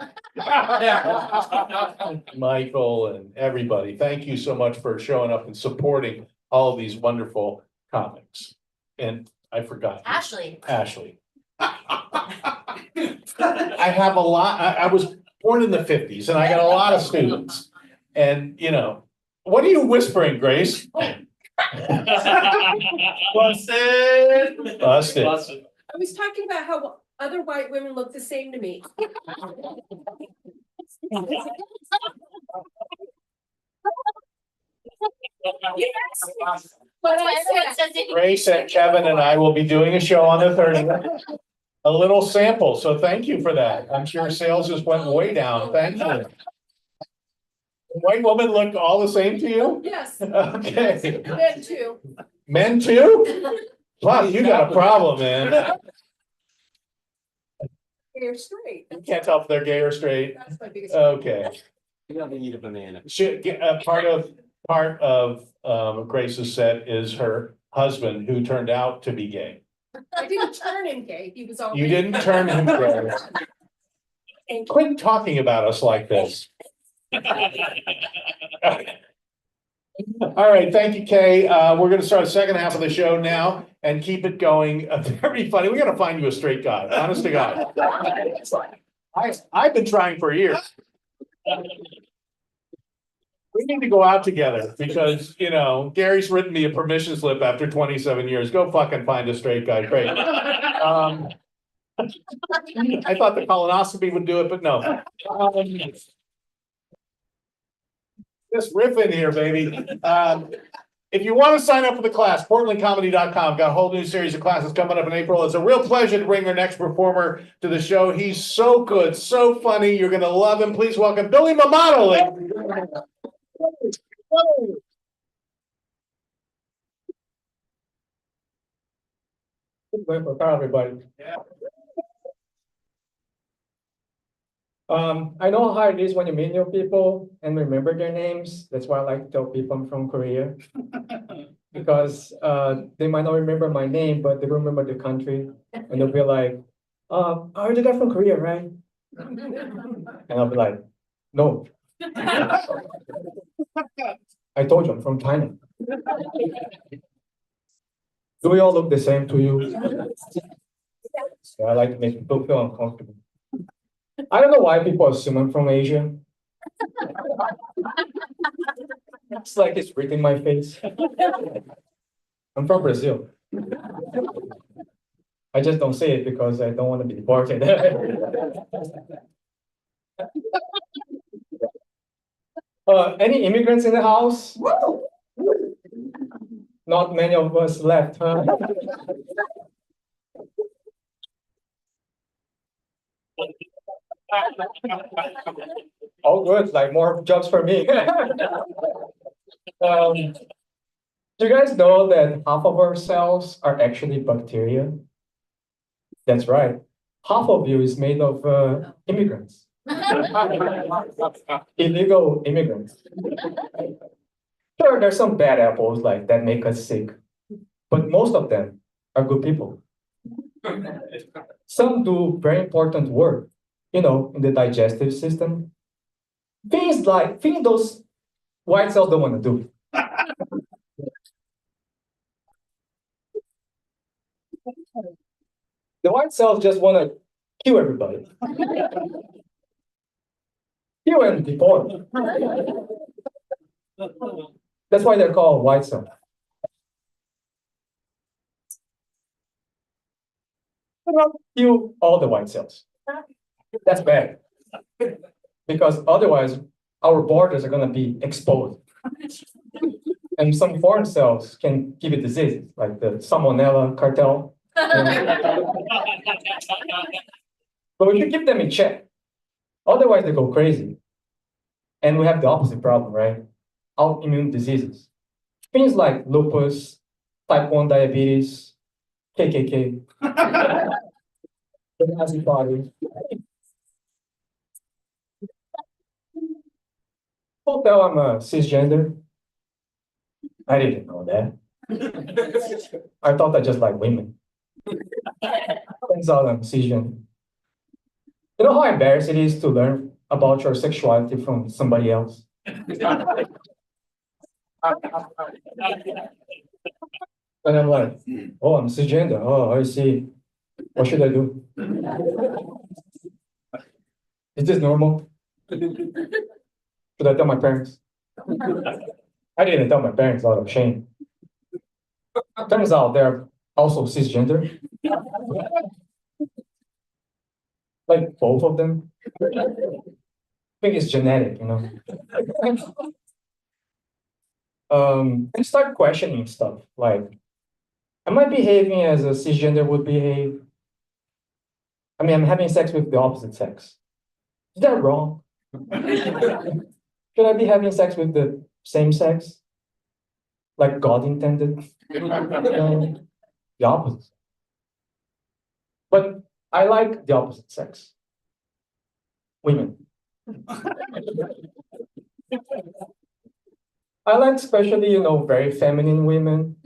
Michael and everybody, thank you so much for showing up and supporting all of these wonderful comics. And I forgot. Ashley. Ashley. I have a lot, I was born in the 50s and I got a lot of students. And, you know, what are you whispering, Grace? Busted. Busted. I was talking about how other white women look the same to me. But I said, Grace and Kevin and I will be doing a show on the 30th. A little sample, so thank you for that. I'm sure sales just went way down. Thank you. White women look all the same to you? Yes, Okay. men too. Men too? Fuck, you got a problem, man. They're straight. You can't tell if they're gay or straight. That's my biggest. Okay. You don't eat a banana. Should get part of Grace's set is her husband who turned out to be gay. I didn't turn him gay. He was already. You didn't turn him gay. And quit talking about us like this. All right, thank you, Kay. We're gonna start the second half of the show now and keep it going. Very funny. We gotta find you a straight guy, honest to God. I've been trying for years. We need to go out together because, you know, Gary's written me a permission slip after 27 years. Go fucking find a straight guy. Great. I thought the colonoscopy would do it, but no. Just riff in here, baby. If you want to sign up for the class, portlandcomedy.com, got a whole new series of classes coming up in April. It's a real pleasure to bring our next performer to the show. He's so good, so funny. You're going to love him. Please welcome Billy Mamato. ladies and gentlemen. Everybody. I know how it is when you meet new people and remember their names. That's why I like to tell people I'm from Korea. Because they might not remember my name, but they remember the country. And they'll be like, are you the guy from Korea, right? And I'll be like, no. I told you I'm from China. Do we all look the same to you? So I like to make people feel uncomfortable. I don't know why people assume I'm from Asia. It's like it's written in my face. I'm from Brazil. I just don't say it because I don't want to be deported. Any immigrants in the house? Not many of us left, huh? Oh, good, like more jobs for me. Do you guys know that half of our cells are actually bacteria? That's right. Half of you is made of immigrants. Illegal immigrants. Sure, there's some bad apples like that make us sick, but most of them are good people. Some do very important work, in the digestive system. Things those white cells don't want to do. The white cells just want to kill everybody. Kill and deport. That's why they're called white cells. Kill all the white cells. That's bad. Because otherwise, our borders are going to be exposed. And some foreign cells can give it diseases, like the Salmonella cartel. But we should keep them in check. Otherwise, they go crazy. And we have the opposite problem, right? Autoimmune diseases. Things like lupus, type 1 diabetes, KKK, the Nazi Party. People tell I'm a cisgender. I didn't know that. I thought I just like women. Turns out I'm cisgender. You know how embarrassing it is to learn about your sexuality from somebody else? And I'm like, oh, I'm cisgender. Oh, I see. What should I do? Is this normal? Should I tell my parents? I didn't tell my parents out of shame. Turns out they're also cisgender. Like both of them. I think it's genetic, And start questioning stuff like, am I behaving as a cisgender would behave? I mean, I'm having sex with the opposite sex. Is that wrong? Should I be having sex with the same sex? Like God intended? The opposite. But I like the opposite sex. Women. I like especially, very feminine women,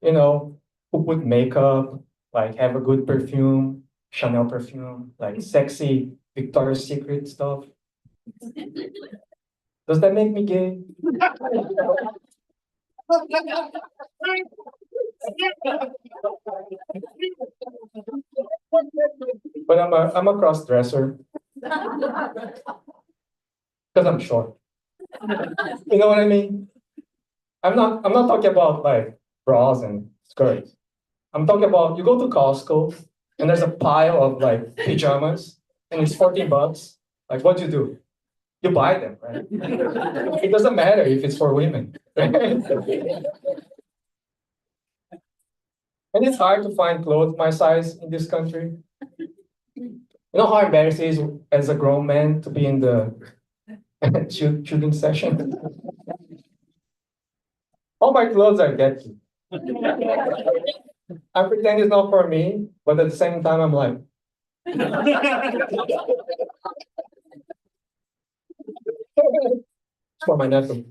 who put makeup, like have a good perfume, Chanel perfume, like sexy Victoria's Secret stuff. Does that make me gay? But I'm a cross dresser. Because I'm short. You know what I mean? I'm not talking about like bras and skirts. I'm talking about you go to Costco and there's a pile of like pajamas and it's $14. Like what do? You buy them, right? It doesn't matter if it's for women. Right? And it's hard to find clothes my size in this country. You know how embarrassing it is as a grown man to be in the shooting session? All my clothes are getty. I pretend it's not for me, but at the same time, I'm like. It's for my nephew.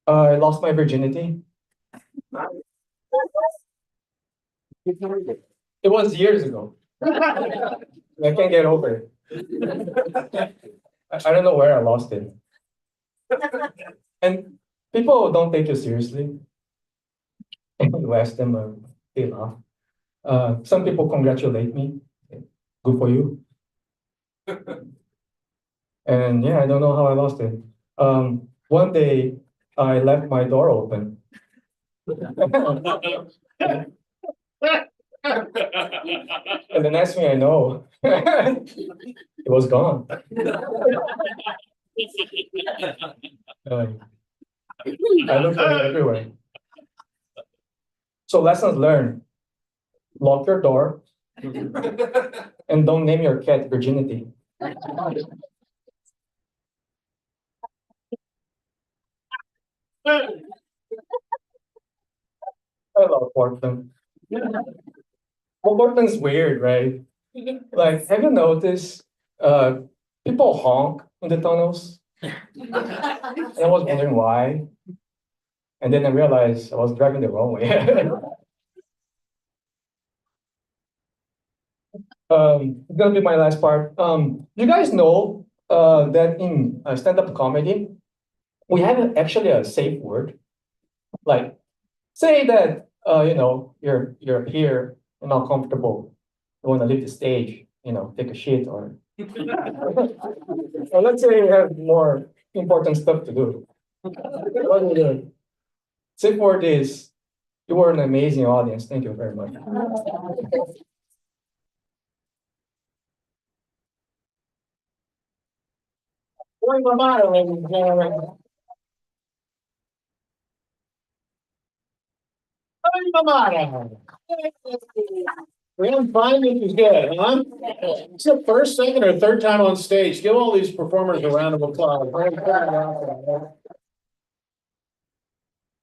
I lost my virginity. It was years ago. I can't get over it. I don't know where I lost it. And people don't take you seriously. You ask them, they laugh. Some people congratulate me. Good for you. And yeah, I don't know how I lost it. One day I left my door open. And the next thing I know, it was gone. I looked at it everywhere. So lessons learned. Lock your door and don't name your cat Virginity. I love Portland. Well, Portland's weird, right? Like, have you noticed people honk in the tunnels? And I was wondering why. And then I realized I was driving the wrong way. It's gonna be my last part. You guys know that in stand-up comedy, we have actually a safe word. Like, say that you're here and not comfortable. You want to leave the stage, take a shit or or let's say you have more important stuff to do. What do you do? Safe word is you were an amazing audience. Thank you very much. Where's my motto, ladies and gentlemen? Where's my motto? I'm fine, this is good, huh? It's the first, second, or third time on stage. Give all these performers a round of applause.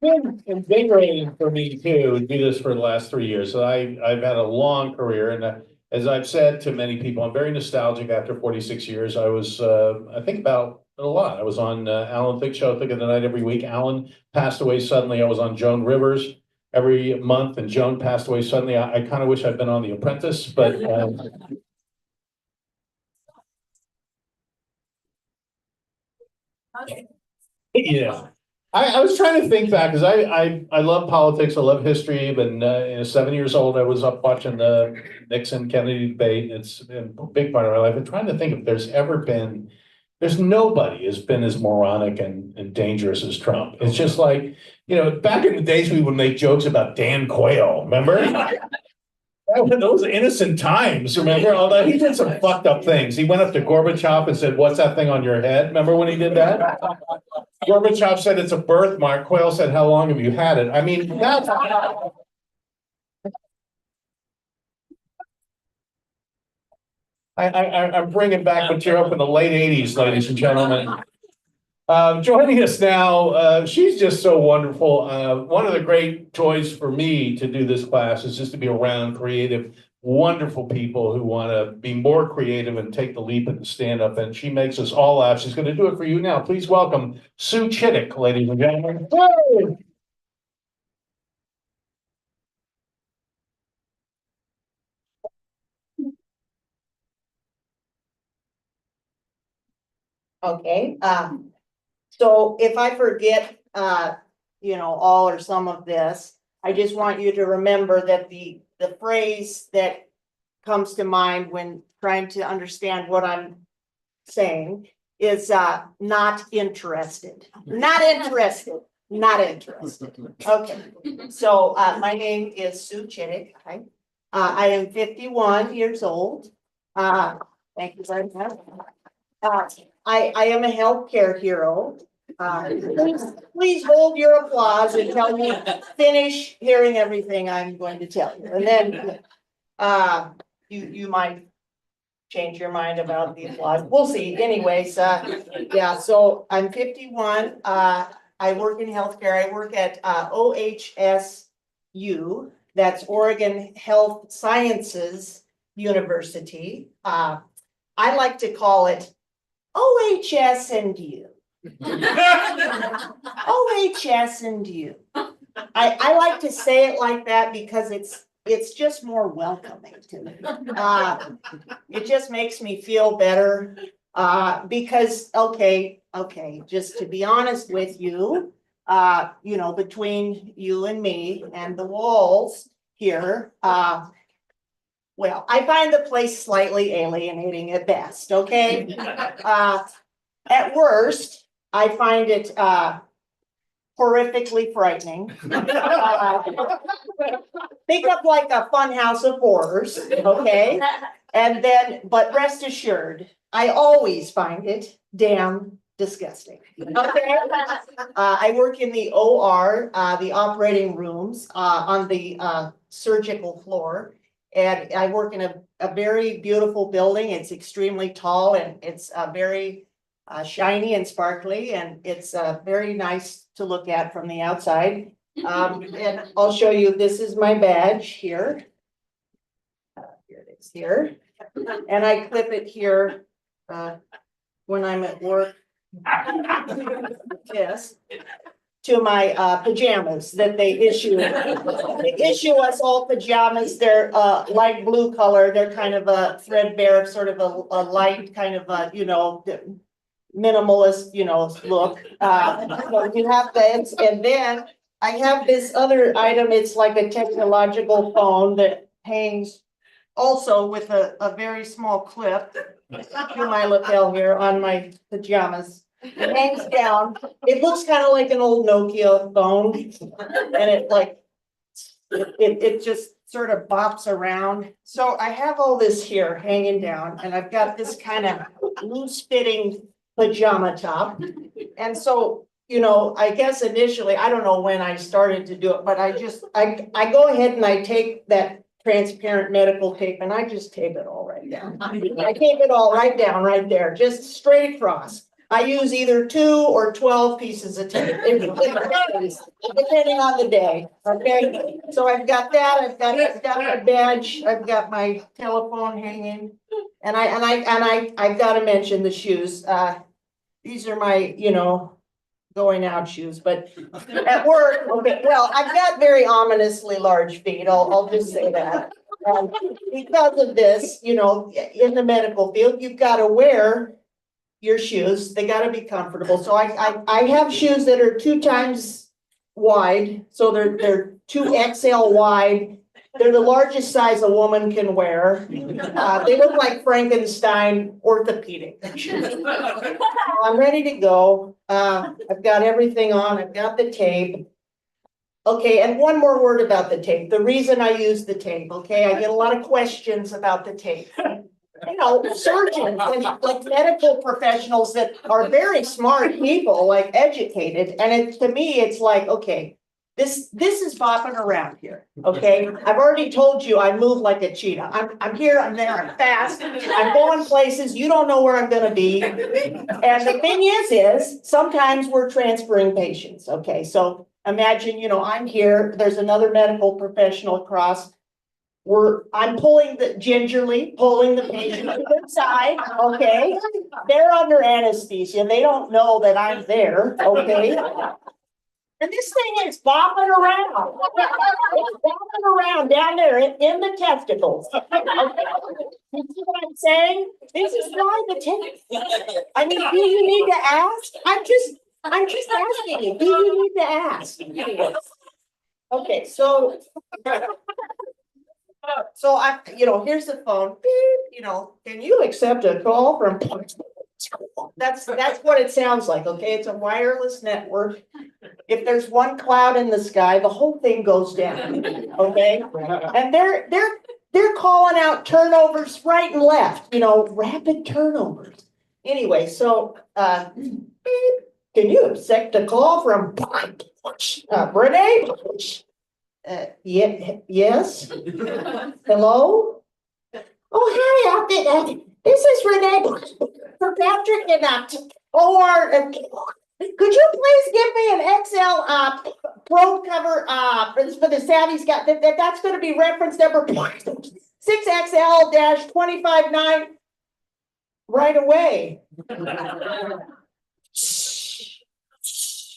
Been invigorating for me too, to do this for the last 3 years. So I've had a long career, and as I've said to many people, I'm very nostalgic after 46 years. I was, I think about it a lot. I was on Alan Thicke Show, Thick of the Night every week. Alan passed away suddenly. I was on Joan Rivers every month, and Joan passed away suddenly. I kind of wish I'd been on The Apprentice, but yeah. I was trying to think back because I love politics. I love history. But 7 years old, I was up watching the Nixon Kennedy debate. It's been a big part of my life. I'm trying to think if there's nobody has been as moronic and dangerous as Trump. It's just like, back in the days we would make jokes about Dan Quayle, remember? Those innocent times, remember? Although he did some fucked up things. He went up to Gorbachev and said, "What's that thing on your head?" Remember when he did that? Gorbachev said it's a birthmark. Quayle said, "How long have you had it?" I mean, that's. I'm bringing back material from the late 80s, ladies and gentlemen. Joining us now, she's just so wonderful. One of the great joys for me to do this class is just to be around creative, wonderful people who want to be more creative and take the leap into stand-up, and she makes us all laugh. She's going to do it for you now. Please welcome Sue Chittick, ladies and gentlemen. Woo! Okay, so if I forget, all or some of this, I just want you to remember that the phrase that comes to mind when trying to understand what I'm saying is, not interested, not interested, not interested. Okay, so, my name is Sue Chittick. I am 51 years old. Thank you very much. I am a healthcare hero. Please hold your applause until you finish hearing everything I'm going to tell you. And then you might change your mind about the applause. We'll see. Anyways, yeah, so I'm 51. I work in healthcare. I work at OHSU. That's Oregon Health Sciences University. I like to call it OHS and you. OHS and you. I like to say it like that because it's just more welcoming to me. It just makes me feel better, because, okay, just to be honest with you, you know, between you and me and the walls here, well, I find the place slightly alienating at best, okay? At worst, I find it, horrifically frightening. Think of like a fun house of horrors, okay? And then, but rest assured, I always find it damn disgusting. Okay? I work in the OR, the operating rooms, on the surgical floor. And I work in a very beautiful building. It's extremely tall and it's very shiny and sparkly, and it's very nice to look at from the outside. And I'll show you, this is my badge here. Here it is here. And I clip it here when I'm at work. Yes. To my pajamas that they issue. They issue us all pajamas. They're light blue color. They're kind of a threadbare, sort of a light kind of a, you know, minimalist, you know, look. So you have that, and then I have this other item. It's like a technological phone that hangs also with a very small clip to my lapel here on my pajamas. It hangs down. It looks kind of like an old Nokia phone, and it like it just sort of bops around. So I have all this here hanging down, and I've got this kind of loose fitting pajama top. And so, you know, I guess initially, I don't know when I started to do it, but I go ahead and I take that transparent medical tape and I just tape it all right down. I tape it all right down right there, just straight across. I use either 2 or 12 pieces of tape, depending on the day, okay? So I've got that, I've got my badge, I've got my telephone hanging. And I've got to mention the shoes. These are my, you know, going out shoes, but at work, okay, well, I've got very ominously large feet. I'll just say that. Because of this, you know, in the medical field, you've got to wear your shoes. They got to be comfortable. So I have shoes that are 2 times wide. So they're 2XL wide. They're the largest size a woman can wear. They look like Frankenstein orthopedic. I'm ready to go. I've got everything on. I've got the tape. Okay, and one more word about the tape. The reason I use the tape, okay? I get a lot of questions about the tape. You know, surgeons and like medical professionals that are very smart people, like educated. And to me, it's like, okay, this is bopping around here, okay? I've already told you I move like a cheetah. I'm here, I'm there, I'm fast, I'm going places, you don't know where I'm gonna be. And the thing is sometimes we're transferring patients, okay? So imagine, you know, I'm here, there's another medical professional across. I'm gingerly pulling the patient to the side, okay? They're under anesthesia, they don't know that I'm there, okay? And this thing is bopping around. It's bopping around down there in the testicles. You see what I'm saying? This is why the tape. I mean, do you need to ask? I'm just asking you. Do you need to ask? Okay, so you know, here's the phone. Beep, you know, can you accept a call from? That's what it sounds like, okay? It's a wireless network. If there's one cloud in the sky, the whole thing goes down, okay? And they're calling out turnovers right and left, you know, rapid turnovers. Anyway, so beep, can you accept a call from Renee? Yes. Hello? Oh, hi, this is Renee. Patrick and or could you please give me an XL probe cover for the Savvy's got that's going to be reference number 6XL-259. right away.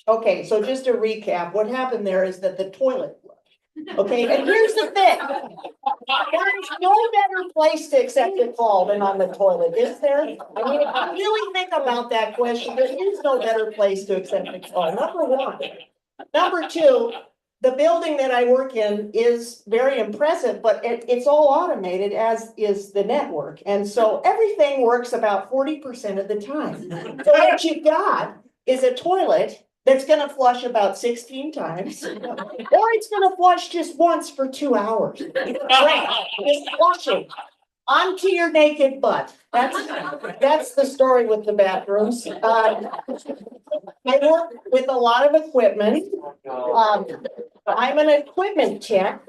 Okay, so just to recap, what happened there is that the toilet flushed. Okay, and here's the thing. There is no better place to accept a call than on the toilet, is there? I mean, if you really think about that question, there is no better place to accept a call, number one. Number two, the building that I work in is very impressive, but it's all automated, as is the network. And so everything works about 40% of the time. So what you've got is a toilet that's gonna flush about 16 times, or it's gonna flush just once for 2 hours. Right, just flushing onto your naked butt. That's the story with the bathrooms. I work with a lot of equipment. I'm an equipment tech.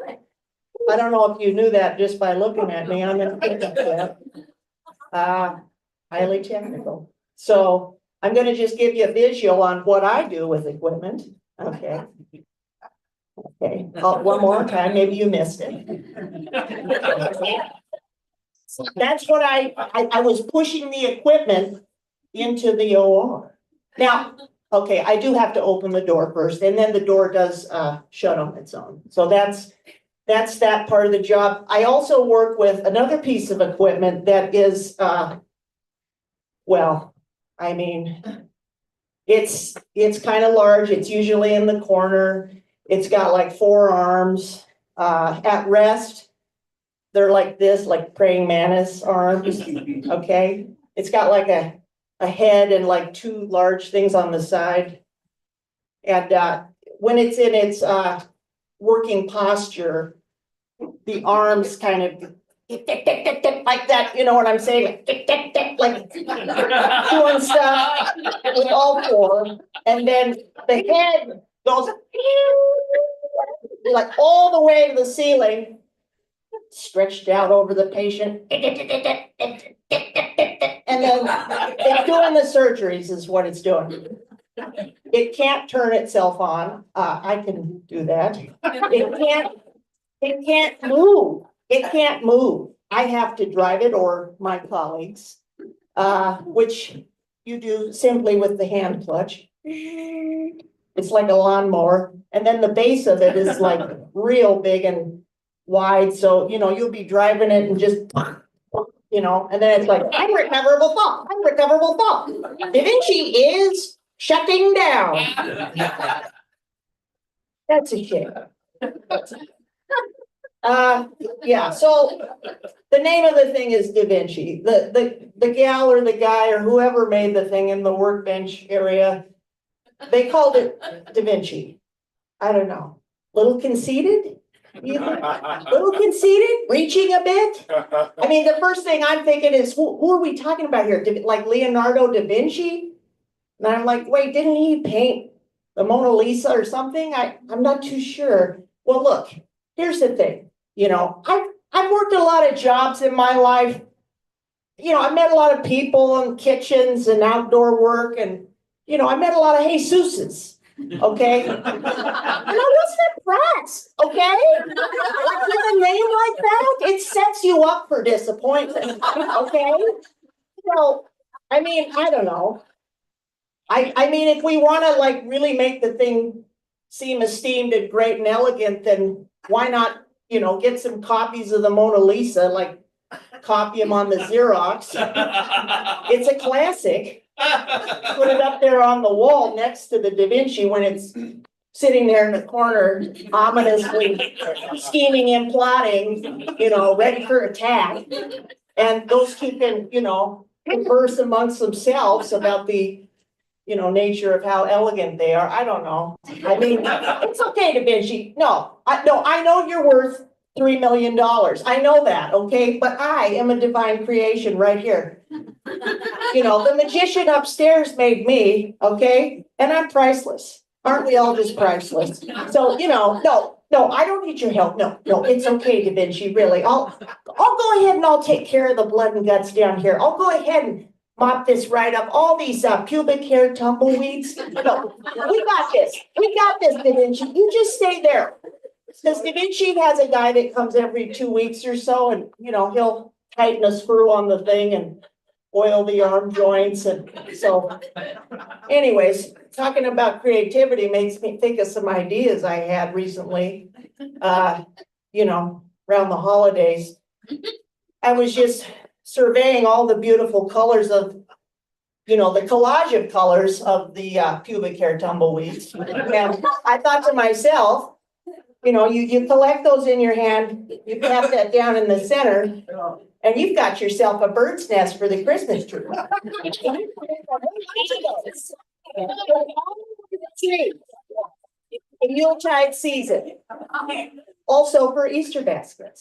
I don't know if you knew that just by looking at me. I'm an equipment tech. Highly technical. So I'm gonna just give you a visual on what I do with equipment. Okay. Okay, one more time, maybe you missed it. That's what I was pushing the equipment into the OR. Now, okay, I do have to open the door first, and then the door does shut on its own. So that's that part of the job. I also work with another piece of equipment that is, well, I mean, it's kind of large. It's usually in the corner. It's got like 4 arms. At rest, they're like this, like praying mantis arms. Okay, it's got like a head and like 2 large things on the side. And when it's in its working posture, the arms kind of like that, you know what I'm saying? Like doing stuff with all 4. And then the head goes like all the way to the ceiling, stretched out over the patient. And then it's doing the surgeries is what it's doing. It can't turn itself on. I can do that. It can't move. It can't move. I have to drive it, or my colleagues, which you do simply with the hand clutch. It's like a lawnmower. And then the base of it is like real big and wide. So, you know, you'll be driving it and just, you know, and then it's like, unrecoverable fault, unrecoverable fault. Da Vinci is shutting down. That's a shame. Yeah, so the name of the thing is Da Vinci. The gal or the guy or whoever made the thing in the workbench area, they called it Da Vinci. I don't know, little conceited? Little conceited, reaching a bit? I mean, the first thing I'm thinking is, who are we talking about here? Like Leonardo da Vinci? And I'm like, wait, didn't he paint the Mona Lisa or something? I'm not too sure. Well, look, here's the thing. You know, I've worked a lot of jobs in my life. You know, I met a lot of people in kitchens and outdoor work, and, you know, I met a lot of Jesuses. Okay, and I wasn't impressed. Okay, with a name like that, it sets you up for disappointment. Okay, so I mean, I don't know. I mean, if we want to like really make the thing seem esteemed and great and elegant, then why not, you know, get some copies of the Mona Lisa, like copy them on the Xerox. It's a classic. Put it up there on the wall next to the Da Vinci when it's sitting there in the corner, ominously scheming and plotting, you know, ready for attack. And those 2 can, you know, converse amongst themselves about the, you know, nature of how elegant they are. I don't know. I mean, it's okay, Da Vinci. No, I know you're worth $3 million. I know that, okay? But I am a divine creation right here. You know, the magician upstairs made me, okay? And I'm priceless. Aren't we all just priceless? So, you know, no, I don't need your help. No, it's okay, Da Vinci, really. I'll go ahead and I'll take care of the blood and guts down here. I'll go ahead and mop this right up. All these pubic hair tumbleweeds. No, we got this. We got this, Da Vinci. You just stay there. Because Da Vinci has a guy that comes every 2 weeks or so, and, you know, he'll tighten a screw on the thing and oil the arm joints and so. Anyways, talking about creativity makes me think of some ideas I had recently. Around the holidays. I was just surveying all the beautiful colors of, the collage of colors of the pubic hair tumbleweeds. And I thought to myself, you collect those in your hand, you pat that down in the center, and you've got yourself a bird's nest for the Christmas tree. The Yuletide season. Also for Easter baskets.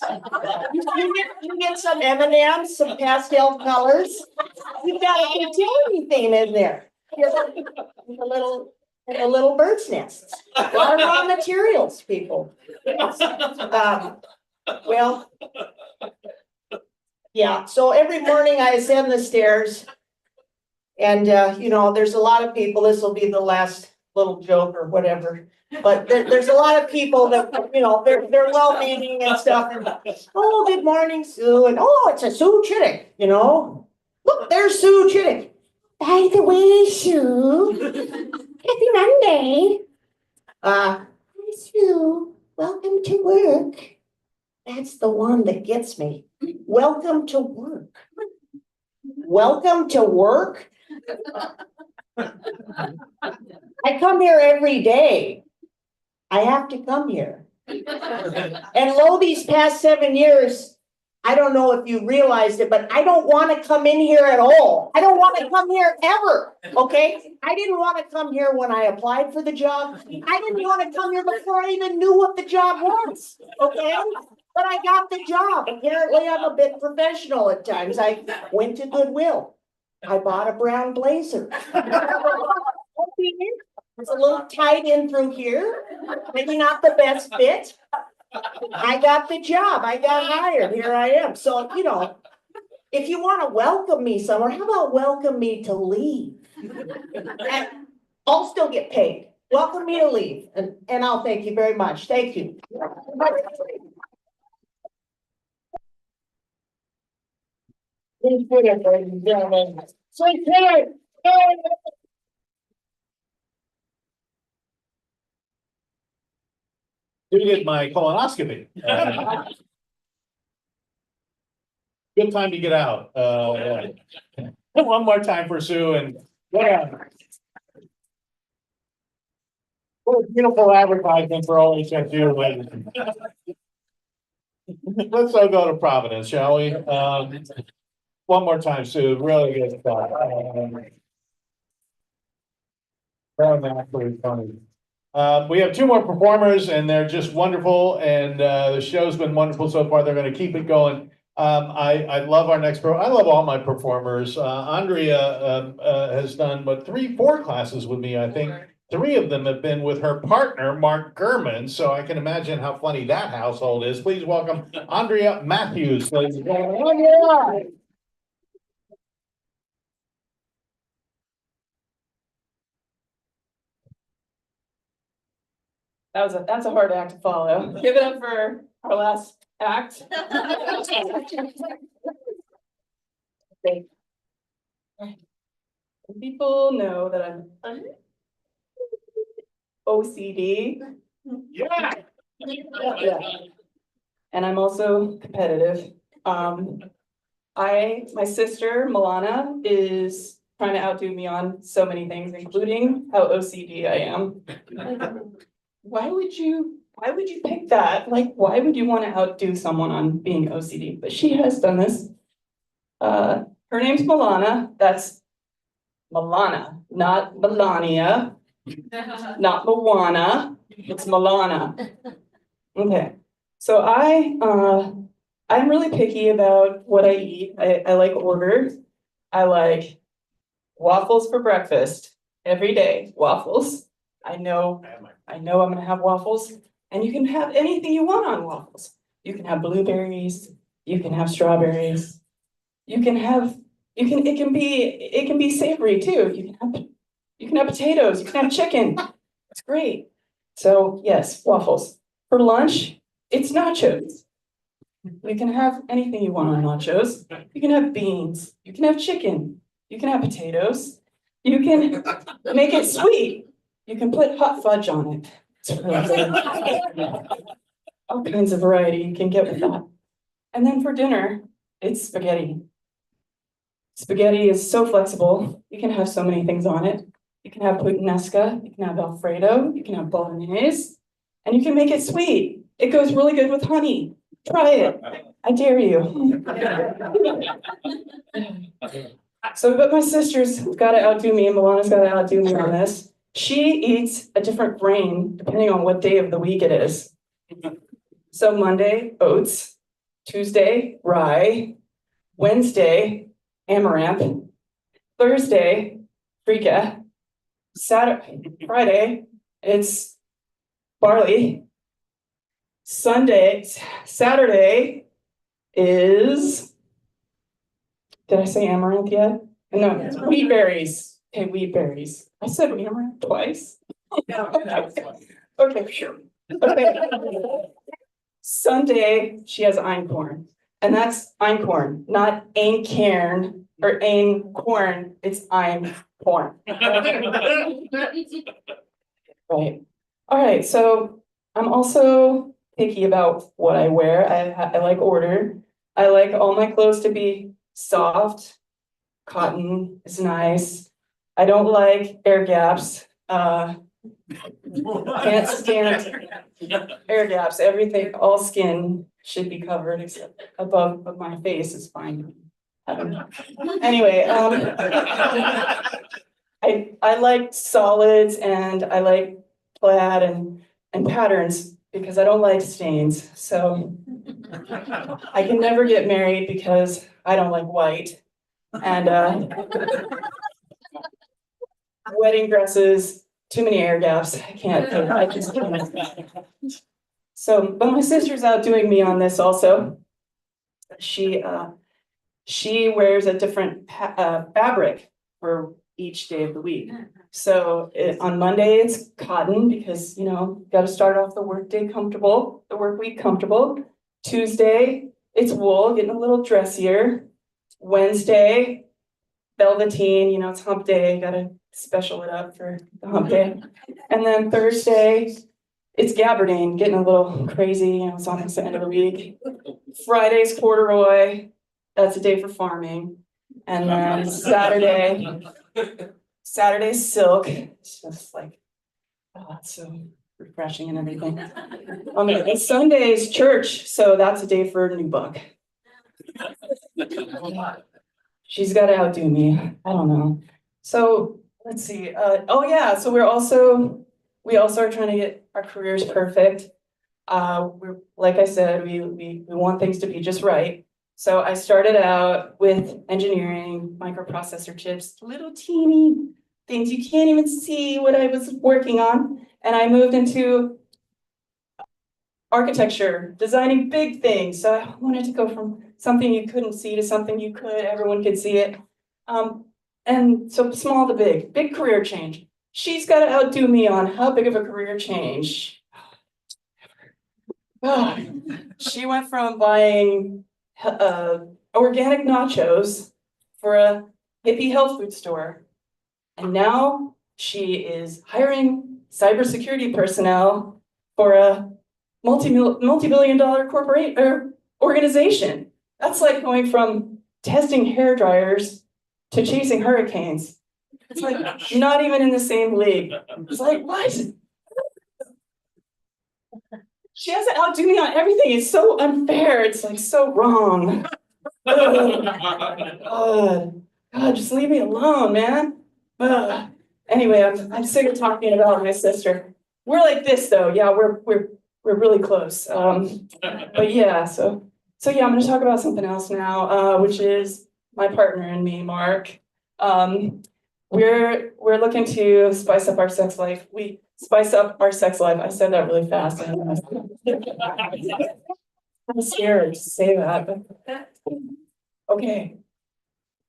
You get some M&Ms, some pastel colors. You've got a utility theme in there. A little bird's nests. A lot of raw materials, people. Well, yeah, so every morning I ascend the stairs. And, there's a lot of people, this will be the last little joke or whatever. But there's a lot of people that, they're well-meaning and stuff. And, oh, good morning, Sue. And, oh, it's a Sue Chittick, Look, there's Sue Chittick. By the way, Sue, happy Monday. Hi, Sue. Welcome to work. That's the one that gets me. Welcome to work. Welcome to work. I come here every day. I have to come here. And lo, these past 7 years, I don't know if you realized it, but I don't want to come in here at all. I don't want to come here ever, okay? I didn't want to come here when I applied for the job. I didn't want to come here before I even knew what the job was, okay? But I got the job. Apparently, I'm a bit professional at times. I went to Goodwill. I bought a brown blazer. It's a little tight in through here, maybe not the best fit. I got the job, I got hired, here I am. So, if you want to welcome me somewhere, how about welcome me to leave? And I'll still get paid. Welcome me to leave, and I'll thank you very much. Thank you. Did get my colonoscopy. Good time to get out. Yeah. One more time for Sue and yeah. What a beautiful advertisement for all HSU, ladies. Let's all go to Providence, shall we? One more time, Sue. Really good stuff. Absolutely funny. We have two more performers and they're just wonderful and the show's been wonderful so far. They're going to keep it going. I love our next I love all my performers. Andrea has done 3-4 classes with me. I think 3 of them have been with her partner, Mark Gurman. So I can imagine how funny that household is. Please welcome Andrea Matthews, ladies and gentlemen. That's a hard act to follow. Give it up for our last act. People know that I'm OCD. Yeah. And I'm also competitive. My sister, Milana, is trying to outdo me on so many things, including how OCD I am. Why would you pick that? Like, why would you want to outdo someone on being OCD? But she has done this. Her name's Milana. That's Milana, not Melania, not Moana. It's Milana. Okay. So I'm really picky about what I eat. I like order. I like waffles for breakfast every day. Waffles. I know I'm gonna have waffles, and you can have anything you want on waffles. You can have blueberries, you can have strawberries, it can be savory too. You can have potatoes, you can have chicken. It's great. So yes, waffles. For lunch, it's nachos. You can have anything you want on nachos. You can have beans, you can have chicken, you can have potatoes. You can make it sweet. You can put hot fudge on it. It's really good. All kinds of variety you can get with that. And then for dinner, it's spaghetti. Spaghetti is so flexible. You can have so many things on it. You can have puttanesca, you can have Alfredo, you can have bolognese, and you can make it sweet. It goes really good with honey. Try it. I dare you. So, but my sister's gotta outdo me, and Milana's gotta outdo me on this. She eats a different grain depending on what day of the week it is. So Monday, oats. Tuesday, rye. Wednesday, amaranth. Thursday, freekeh. Friday, it's barley. Saturday is, did I say amaranth yet? No, it's wheat berries. Okay, wheat berries. I said amaranth twice. Okay, sure. Okay. Sunday, she has einkorn, and that's einkorn, not eincairn or einkorn. It's einkorn. Right. All right. So I'm also picky about what I wear. I like order. I like all my clothes to be soft. Cotton is nice. I don't like air gaps. Can't stand air gaps. Everything, all skin should be covered except above of my face is fine. Anyway, I like solids and I like plaid and patterns because I don't like stains. So I can never get married because I don't like white. And wedding dresses, too many air gaps. I can't. I just can't. So, but my sister's outdoing me on this also. She wears a different fabric for each day of the week. So on Monday it's cotton because got to start off the work week comfortable. Tuesday it's wool, getting a little dressier. Wednesday velveteen, it's hump day, gotta special it up for the hump day. And then Thursday it's gabardine, getting a little crazy, it's almost the end of the week. Friday's corduroy, that's a day for farming. And then Saturday's silk. It's just like, oh, it's so refreshing and everything. And Sunday's church, so that's a day for nubuck. She's got to outdo me. I don't know. So let's see. So we also are trying to get our careers perfect. We're, like I said, we want things to be just right. So I started out with engineering, microprocessor chips, little teeny things you can't even see what I was working on. And I moved into architecture, designing big things. So I wanted to go from something you couldn't see to something you could, everyone could see it. And so small to big career change. She's got to outdo me on how big of a career change. She went from buying organic nachos for a hippie health food store. And now she is hiring cybersecurity personnel for a multi-billion-dollar corporate organization. That's like going from testing hair dryers to chasing hurricanes. It's like not even in the same league. It's like, what? She has to outdo me on everything. It's so unfair. It's like so wrong. God, just leave me alone, man. Anyway, I'm sick of talking about my sister. We're like this though. Yeah, we're really close. But yeah, so yeah, I'm gonna talk about something else now, which is my partner and me, Mark. We're looking to spice up our sex life. We spice up our sex life. I said that really fast. I'm scared to say that. But okay.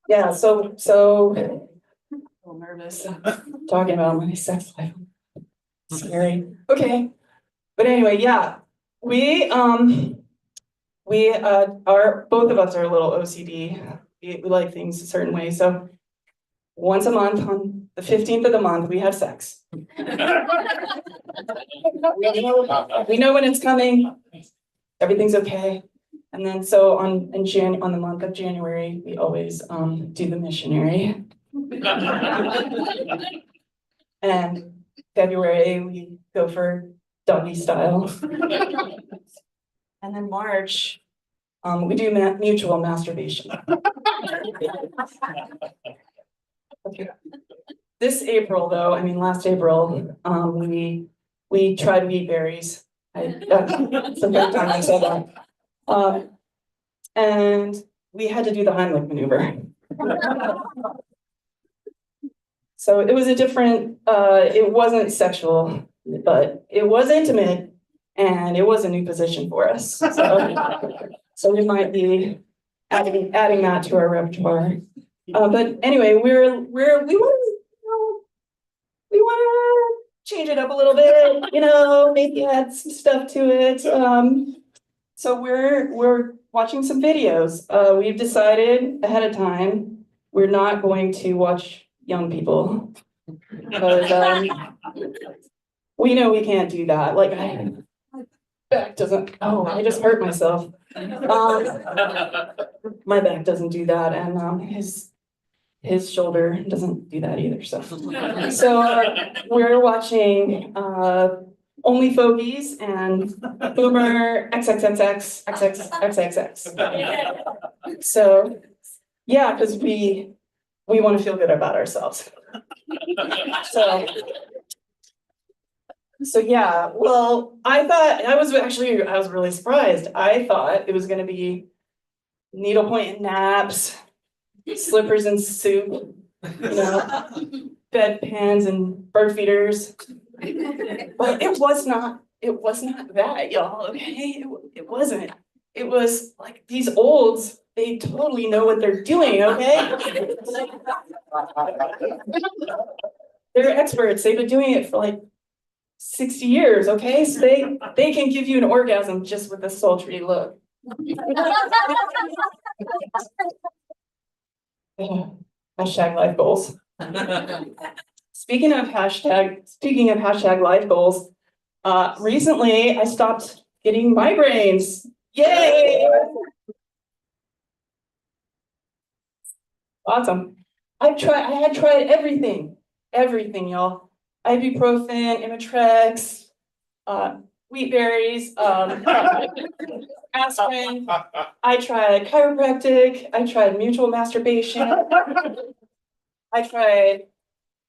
Yeah, so a little nervous talking about my sex life. Scary. Okay. But anyway, yeah. We are, both of us are a little OCD. We like things a certain way, so once a month, on the 15th of the month, we have sex. We know when it's coming, everything's okay. And then so on the month of January, we always do the missionary. And February, we go for doggy style. And then March, we do mutual masturbation. Okay. This April, though, I mean, last April, we tried wheat berries. That's the third time I said that. And we had to do the Heimlich maneuver. So it was a different, it wasn't sexual, but it was intimate, and it was a new position for us. So we might be adding that to our repertoire. But anyway, we want to change it up a little bit, maybe add some stuff to it. So we're watching some videos. We've decided ahead of time, we're not going to watch young people. Because we know we can't do that. Like my back doesn't, I just hurt myself. My back doesn't do that, and his shoulder doesn't do that either. So we're watching Only Fogies and Boomer XXXX. So yeah, because we want to feel good about ourselves. So yeah, well, I was really surprised. I thought it was gonna be needlepoint naps, slippers and soup, bedpans and bird feeders. But it was not that, y'all, okay? It wasn't. It was like these olds, they totally know what they're doing, okay? They're experts. They've been doing it for like 60 years, okay? So they can give you an orgasm just with a sultry look. Hashtag life goals. Speaking of hashtag life goals, recently I stopped getting migraines. Yay! Awesome. I had tried everything, y'all. Ibuprofen, Imitrex, wheat berries, aspirin. I tried chiropractic. I tried mutual masturbation. I tried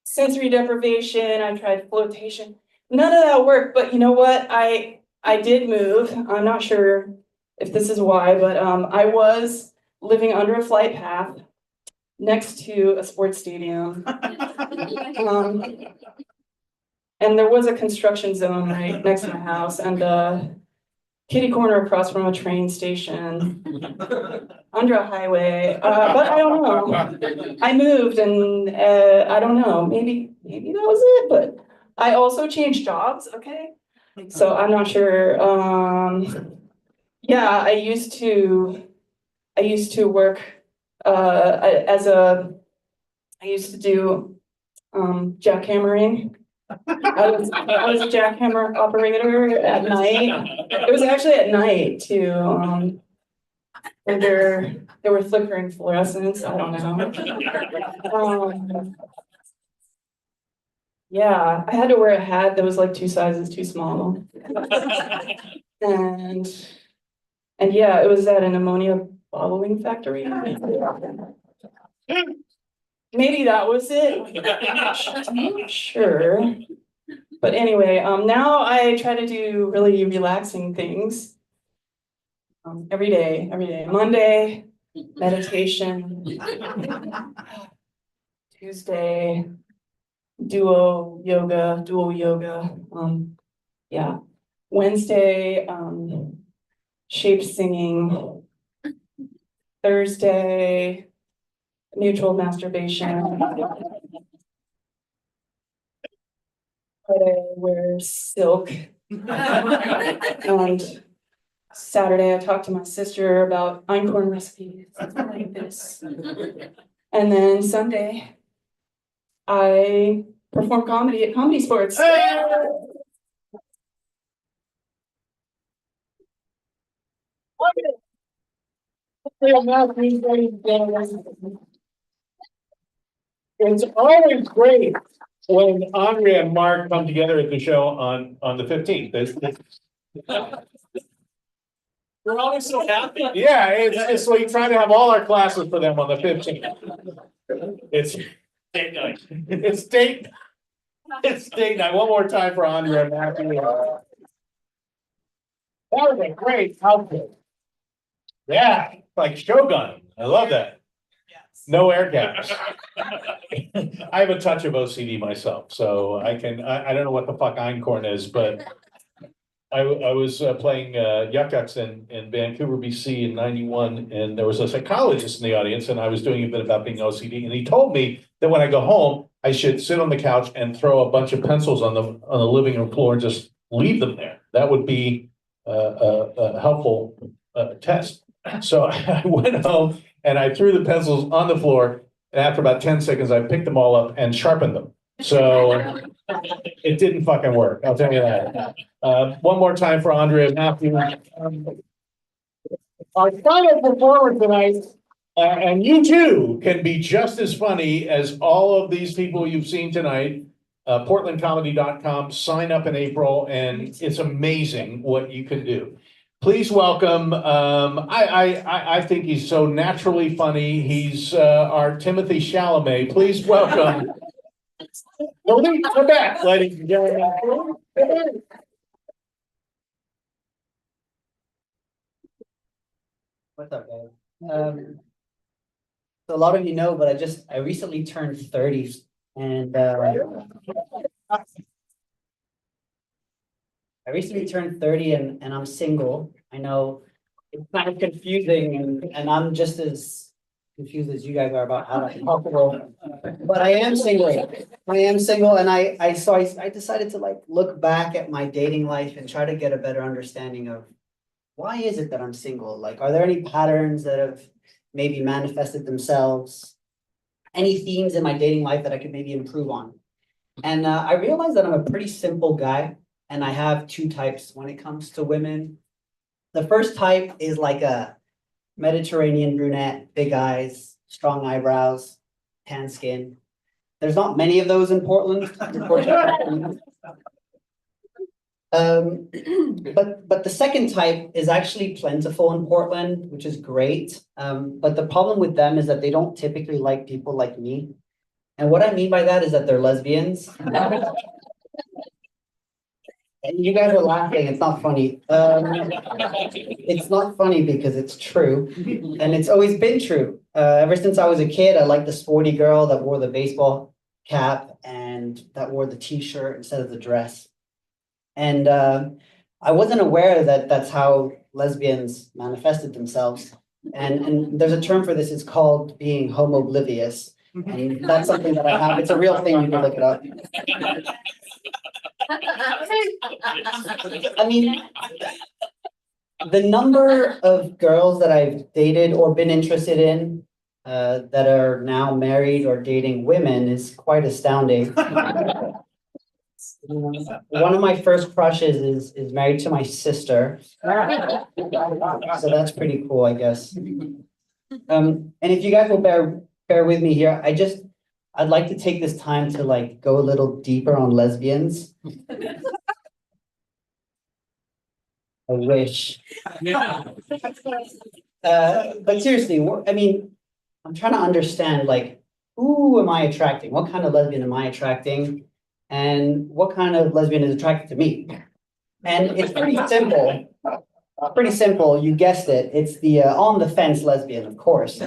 sensory deprivation. I tried flotation. None of that worked, but you know what? I did move. I'm not sure if this is why, but I was living under a flight path next to a sports stadium. And there was a construction zone right next to my house, and kitty corner across from a train station, under a highway. But I don't know. I moved, and I don't know. Maybe that was it. But I also changed jobs. Okay, so I'm not sure. Yeah, I used to work I used to do jackhammering. I was a jackhammer operator at night. It was actually at night too. And there were flickering fluorescents. I don't know. Yeah, I had to wear a hat that was like 2 sizes too small. And yeah, it was at an ammonia bottling factory. Maybe that was it. I'm not sure. But anyway, now I try to do really relaxing things. Every day. Monday, meditation. Tuesday, dual yoga. Yeah. Wednesday, shape singing. Thursday, mutual masturbation. Friday, wear silk. And Saturday, I talked to my sister about einkorn recipes like this. And then Sunday, I performed comedy at Comedy Sports. It's always great when Andrea and Mark come together at the show on the 15th. We're always so happy. Yeah, it's like trying to have all our classes for them on the 15th. It's date night. It's date night. One more time for Andrea and Matthew. That was a great outfit. Yeah, like Shogun. I love that. No air gaps. I have a touch of OCD myself, so I don't know what the fuck einkorn is, but I was playing Yuck Yucks in Vancouver, BC in 91, and there was a psychologist in the audience, and I was doing a bit about being OCD, and he told me that when I go home, I should sit on the couch and throw a bunch of pencils on the living room floor and just leave them there. That would be a helpful test. So I went home and I threw the pencils on the floor, and after about 10 seconds, I picked them all up and sharpened them. So it didn't fucking work, I'll tell you that. One more time for Andrea and Matthew. Our final performer tonight, and you too can be just as funny as all of these people you've seen tonight. PortlandComedy.com, sign up in April, and it's amazing what you can do. Please welcome, I think he's so naturally funny. He's our Timothy Chalamet. Please welcome. Come back, ladies and gentlemen. What's up, guys? So a lot of you know, but I recently turned 30, and I recently turned 30 and I'm single. I know it's kind of confusing and I'm just as confused as you guys are about how that's possible. But I am single. And I decided to like look back at my dating life and try to get a better understanding of why is it that I'm single? Like, are there any patterns that have maybe manifested themselves? Any themes in my dating life that I could maybe improve on? And I realized that I'm a pretty simple guy. And I have two types when it comes to women. The first type is like a Mediterranean brunette, big eyes, strong eyebrows, tan skin. There's not many of those in Portland, unfortunately. But the second type is actually plentiful in Portland, which is great. But the problem with them is that they don't typically like people like me. And what I mean by that is that they're lesbians. And you guys are laughing, it's not funny. It's not funny because it's true, and it's always been true. Ever since I was a kid, I liked the sporty girl that wore the baseball cap and that wore the t-shirt instead of the dress. And I wasn't aware that that's how lesbians manifested themselves. And there's a term for this, it's called being homo-oblivious. And that's something that I have, it's a real thing, you can look it up. I mean, the number of girls that I've dated or been interested in that are now married or dating women is quite astounding. One of my first crushes is married to my sister. So that's pretty cool, I guess. And if you guys will bear with me here, I'd like to take this time to like go a little deeper on lesbians. I wish. But seriously, I mean, I'm trying to understand like, who am I attracting? What kind of lesbian am I attracting? And what kind of lesbian is attracted to me? And it's pretty simple. Pretty simple, you guessed it. It's the on the fence lesbian, of course.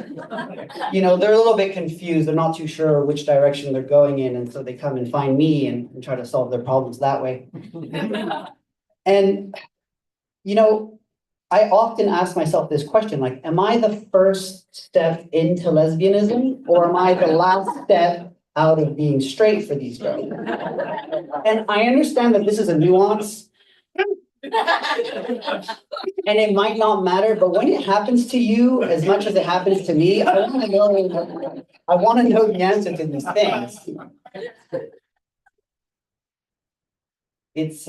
You know, they're a little bit confused. They're not too sure which direction they're going in. And so they come and find me and try to solve their problems that way. And, you know, I often ask myself this question, like, am I the first step into lesbianism or am I the last step out of being straight for these girls? And I understand that this is a nuance. And it might not matter, but when it happens to you as much as it happens to me, I wanna know the answer to these things. It's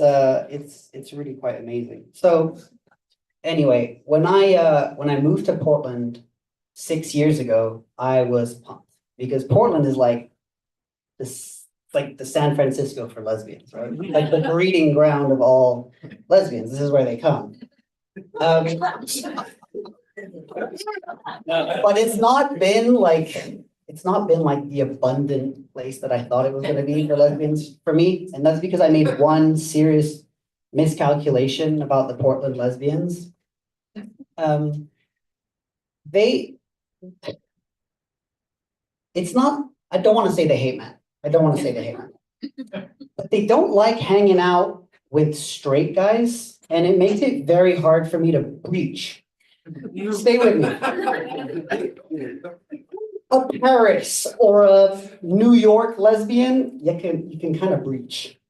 really quite amazing. So anyway, when I moved to Portland 6 years ago, I was pumped because Portland is like this, like the San Francisco for lesbians, right? Like the breeding ground of all lesbians. This is where they come. But it's not been like the abundant place that I thought it was gonna be for lesbians for me. And that's because I made one serious miscalculation about the Portland lesbians. It's not, I don't wanna say they hate men. I don't wanna say they hate men. But they don't like hanging out with straight guys, and it makes it very hard for me to breach. Stay with me. A Paris or a New York lesbian, you can kind of breach.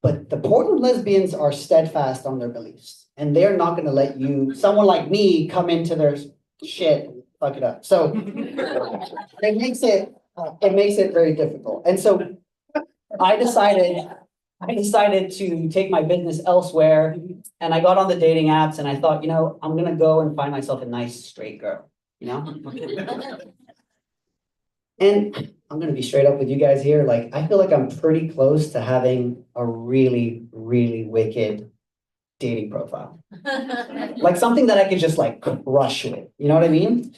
But the Portland lesbians are steadfast on their beliefs, and they're not gonna let someone like me, come into their shit and fuck it up. So it makes it very difficult. And so I decided to take my business elsewhere, and I got on the dating apps and I thought, I'm gonna go and find myself a nice straight girl, And I'm gonna be straight up with you guys here, like, I feel like I'm pretty close to having a really, really wicked dating profile. Like something that I could just like crush with, you know what I mean?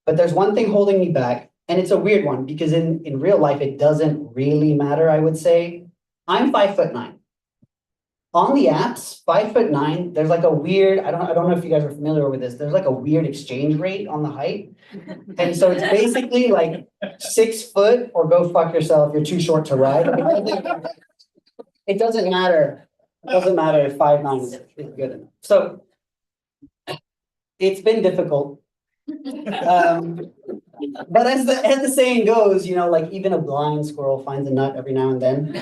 But there's one thing holding me back, and it's a weird one because in real life, it doesn't really matter, I would say. I'm 5'9". On the apps, 5'9", there's like a weird, I don't know if you guys are familiar with this, there's like a weird exchange rate on the height. And so it's basically like 6 foot or go fuck yourself, you're too short to ride. It doesn't matter. It doesn't matter if 5'9" is good enough. So it's been difficult. But as the saying goes, like even a blind squirrel finds a nut every now and then.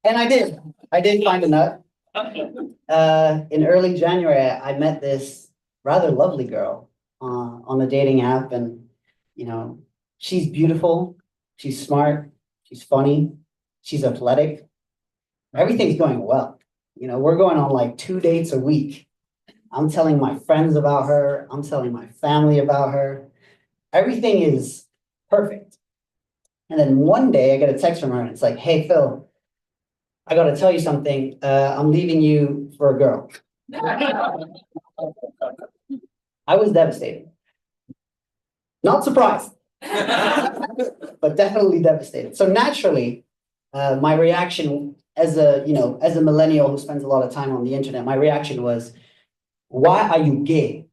And I did find a nut. In early January, I met this rather lovely girl on the dating app, and she's beautiful, she's smart, she's funny, she's athletic. Everything's going well. We're going on like 2 dates a week. I'm telling my friends about her. I'm telling my family about her. Everything is perfect. And then one day I get a text from her and it's like, hey, Phil, I got to tell you something. I'm leaving you for a girl. I was devastated. Not surprised, but definitely devastated. So naturally, my reaction as a millennial who spends a lot of time on the internet, my reaction was, why are you gay?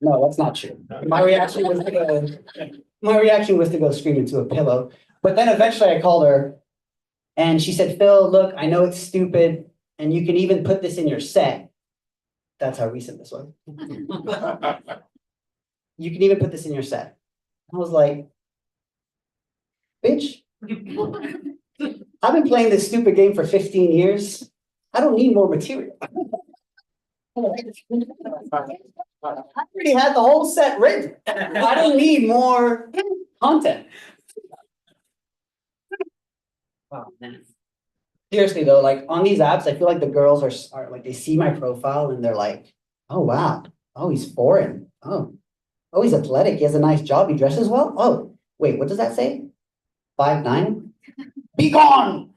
No, that's not true. My reaction was to go scream into a pillow. But then eventually I called her and she said, Phil, look, I know it's stupid and you can even put this in your set. That's how recent this was. You can even put this in your set. I was like, bitch, I've been playing this stupid game for 15 years. I don't need more material. I already had the whole set written. I don't need more content. Wow, man. Seriously though, like on these apps, I feel like the girls are like, they see my profile and they're like, oh wow, oh he's foreign, oh he's athletic, he has a nice job, he dresses well. Oh wait, what does that say? 5'9"? Be gone!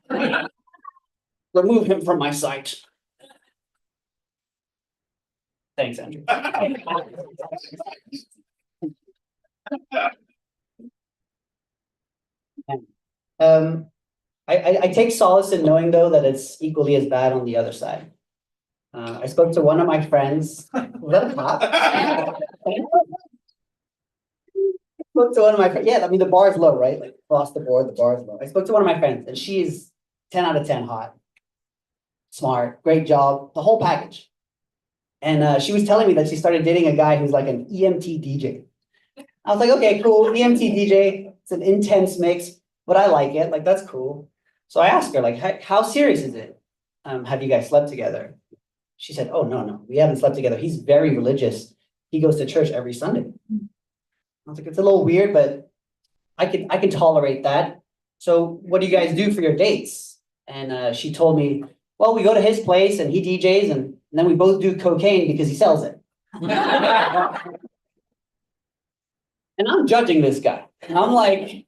Remove him from my sight. Thanks, Andrew. I take solace in knowing though that it's equally as bad on the other side. I spoke to one of my friends. Was that a cop? Spoke to one of my friends. Yeah, I mean the bar is low, right? Like across the board, the bar is low. I spoke to one of my friends, and she's 10 out of 10 hot, smart, great job, the whole package. And she was telling me that she started dating a guy who's like an EMT DJ. I was like, okay, cool, EMT DJ. It's an intense mix, but I like it. Like that's cool. So I asked her, like, how serious is it? Have you guys slept together? She said, oh, no, we haven't slept together. He's very religious. He goes to church every Sunday. I was like, it's a little weird, but I can tolerate that. So what do you guys do for your dates? And she told me, well, we go to his place and he DJs and then we both do cocaine because he sells it. And I'm judging this guy. And I'm like,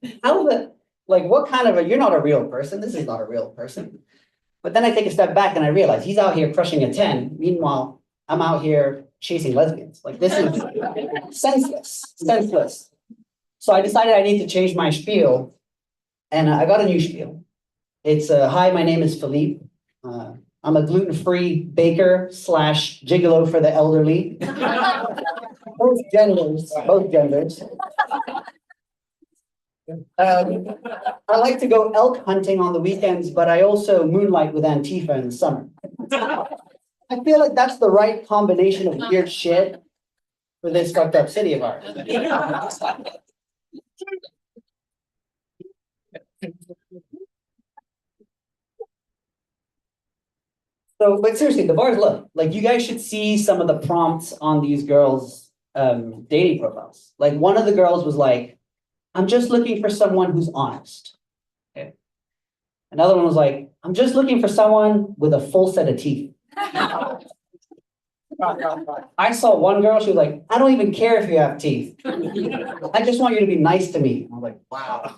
what kind of you're not a real person. This is not a real person. But then I take a step back and I realize he's out here crushing a 10. Meanwhile, I'm out here chasing lesbians. Like this is senseless. So I decided I need to change my spiel. And I got a new spiel. It's hi, my name is Philippe. I'm a gluten-free baker / gigolo for the elderly. Both genders. I like to go elk hunting on the weekends, but I also moonlight with Antifa in the summer. I feel like that's the right combination of weird shit for this fucked up city of ours. So, but seriously, the bars look like you guys should see some of the prompts on these girls' dating profiles. Like one of the girls was like, I'm just looking for someone who's honest. Okay. Another one was like, I'm just looking for someone with a full set of teeth. I saw one girl, she was like, I don't even care if you have teeth. I just want you to be nice to me. I was like, wow.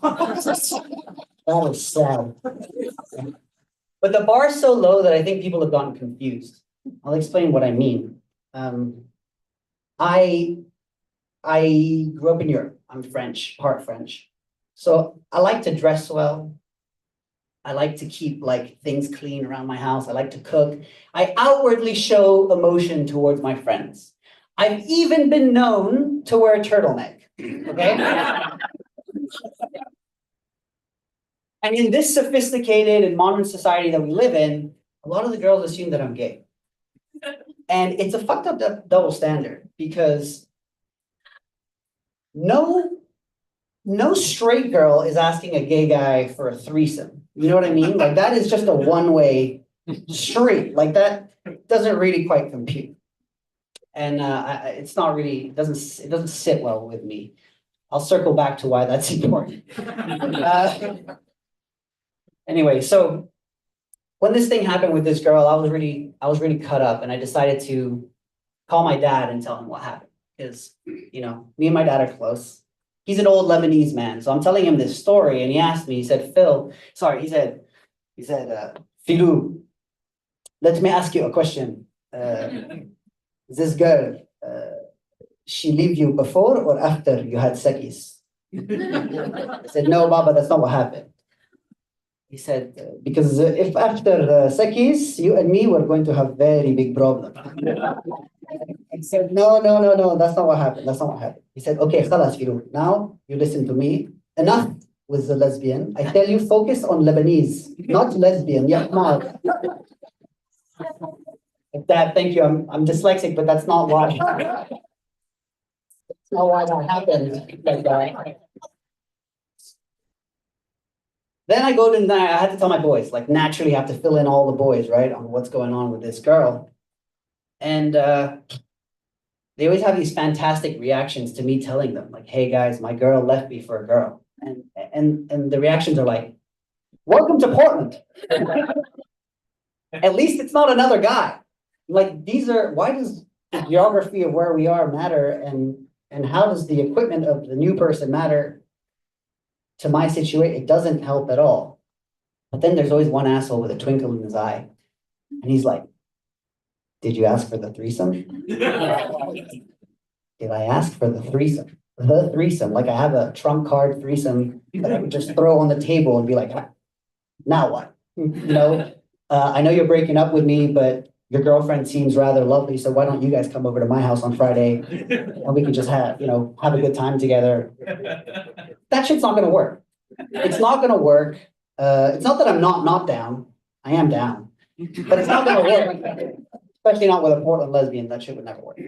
That was sad. But the bar is so low that I think people have gotten confused. I'll explain what I mean. I grew up in Europe. I'm French, part French. So I like to dress well. I like to keep like things clean around my house. I like to cook. I outwardly show emotion towards my friends. I've even been known to wear a turtleneck. Okay. And in this sophisticated and modern society that we live in, a lot of the girls assume that I'm gay. And it's a fucked up double standard because no straight girl is asking a gay guy for a threesome. You know what I mean? Like that is just a one-way street. Like that doesn't really quite compute. And it's not really, it doesn't sit well with me. I'll circle back to why that's important. Anyway, so when this thing happened with this girl, I was really cut up, and I decided to call my dad and tell him what happened. Because, you know, me and my dad are close. He's an old Lebanese man, so I'm telling him this story, and he asked me, he said, Philou, let me ask you a question. This girl, she leave you before or after you had sex? I said, no, Baba, that's not what happened. He said, because if after sex, you and me were going to have very big problem. I said, no, that's not what happened. That's not what happened. He said, okay, خلاص, now you listen to me. Enough with the lesbian. I tell you, focus on Lebanese, not lesbian. Yeah, Dad, thank you. I'm dyslexic, but that's not why. That's not why that happened. Like, then I had to tell my boys, like naturally have to fill in all the boys, right, on what's going on with this girl. And they always have these fantastic reactions to me telling them, like, hey guys, my girl left me for a girl. And the reactions are like, welcome to Portland. At least it's not another guy. Like why does the geography of where we are matter and how does the equipment of the new person matter? To my situation, it doesn't help at all. But then there's always one asshole with a twinkle in his eye. And he's like, did you ask for the threesome? Did I ask for the threesome? The threesome, like I have a trump card threesome that I would just throw on the table and be like, now what? You know, I know you're breaking up with me, but your girlfriend seems rather lovely. So why don't you guys come over to my house on Friday and we can just have a good time together. That shit's not going to work. It's not going to work. It's not that I'm not down. I am down, but it's not going to work. Especially not with a Portland lesbian. That shit would never work.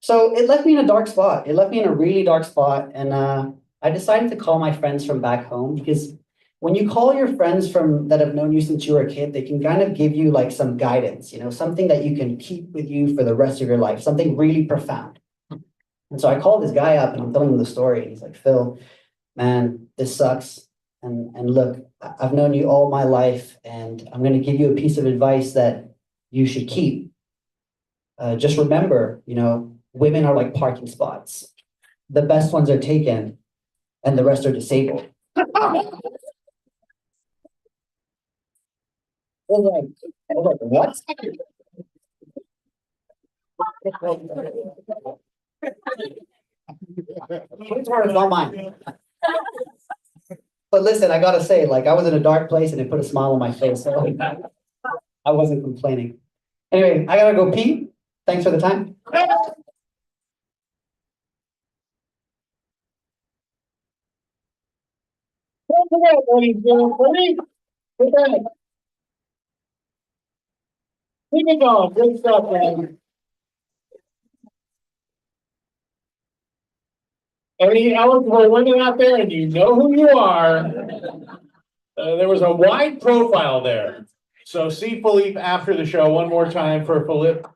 So it left me in a dark spot. It left me in a really dark spot. And I decided to call my friends from back home because when you call your friends from that have known you since you were a kid, they can kind of give you like some guidance, something that you can keep with you for the rest of your life, something really profound. And so I called this guy up and I'm telling him the story. And he's like, Phil, man, this sucks. And look, I've known you all my life, and I'm going to give you a piece of advice that you should keep. Just remember, women are like parking spots. The best ones are taken and the rest are disabled. I was like, what? His words, not mine. But listen, I gotta say, like, I was in a dark place and it put a smile on my face, so I wasn't complaining. Anyway, I gotta go pee. Thanks for the time. Keep it going, good stuff, man. Any eligible women out there, and you know who you are. There was a wide profile there. So see Philippe after the show one more time for Philippe.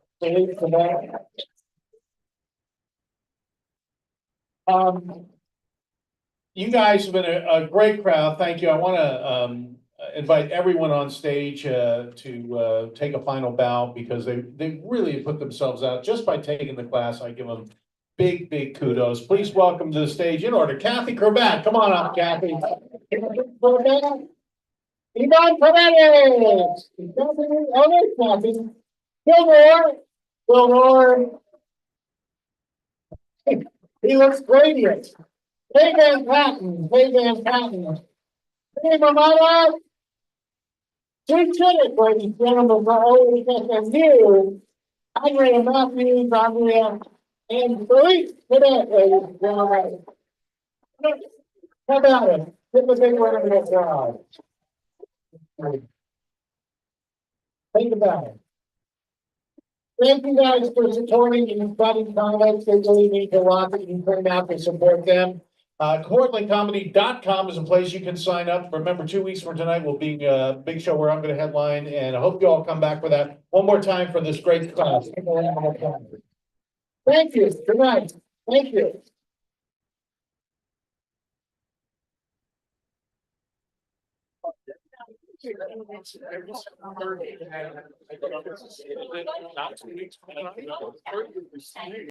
You guys have been a great crowd. Thank you. I want to invite everyone on stage to take a final bow because they really put themselves out just by taking the class. I give them big kudos. Please welcome to the stage in order, Kathy Cravat. Come on up, Kathy. Yvonne Paredes. Kathy. Gilmore. He looks radiant. Hey, Van Patten. Hey, Mamada. She did it, ladies and gentlemen, for always and new. Andrea Matthews, Andrea, and Philippe Cadet, ladies and gentlemen. How about it? Give a big round of applause. Think about it. Thank you guys for supporting these budding comics. They really mean a lot that you come out to support them. CourtlandComedy.com is a place you can sign up. Remember, 2 weeks from tonight will be a big show where I'm going to headline, and I hope you all come back for that one more time for this great class. Thank you. Good night. Thank you.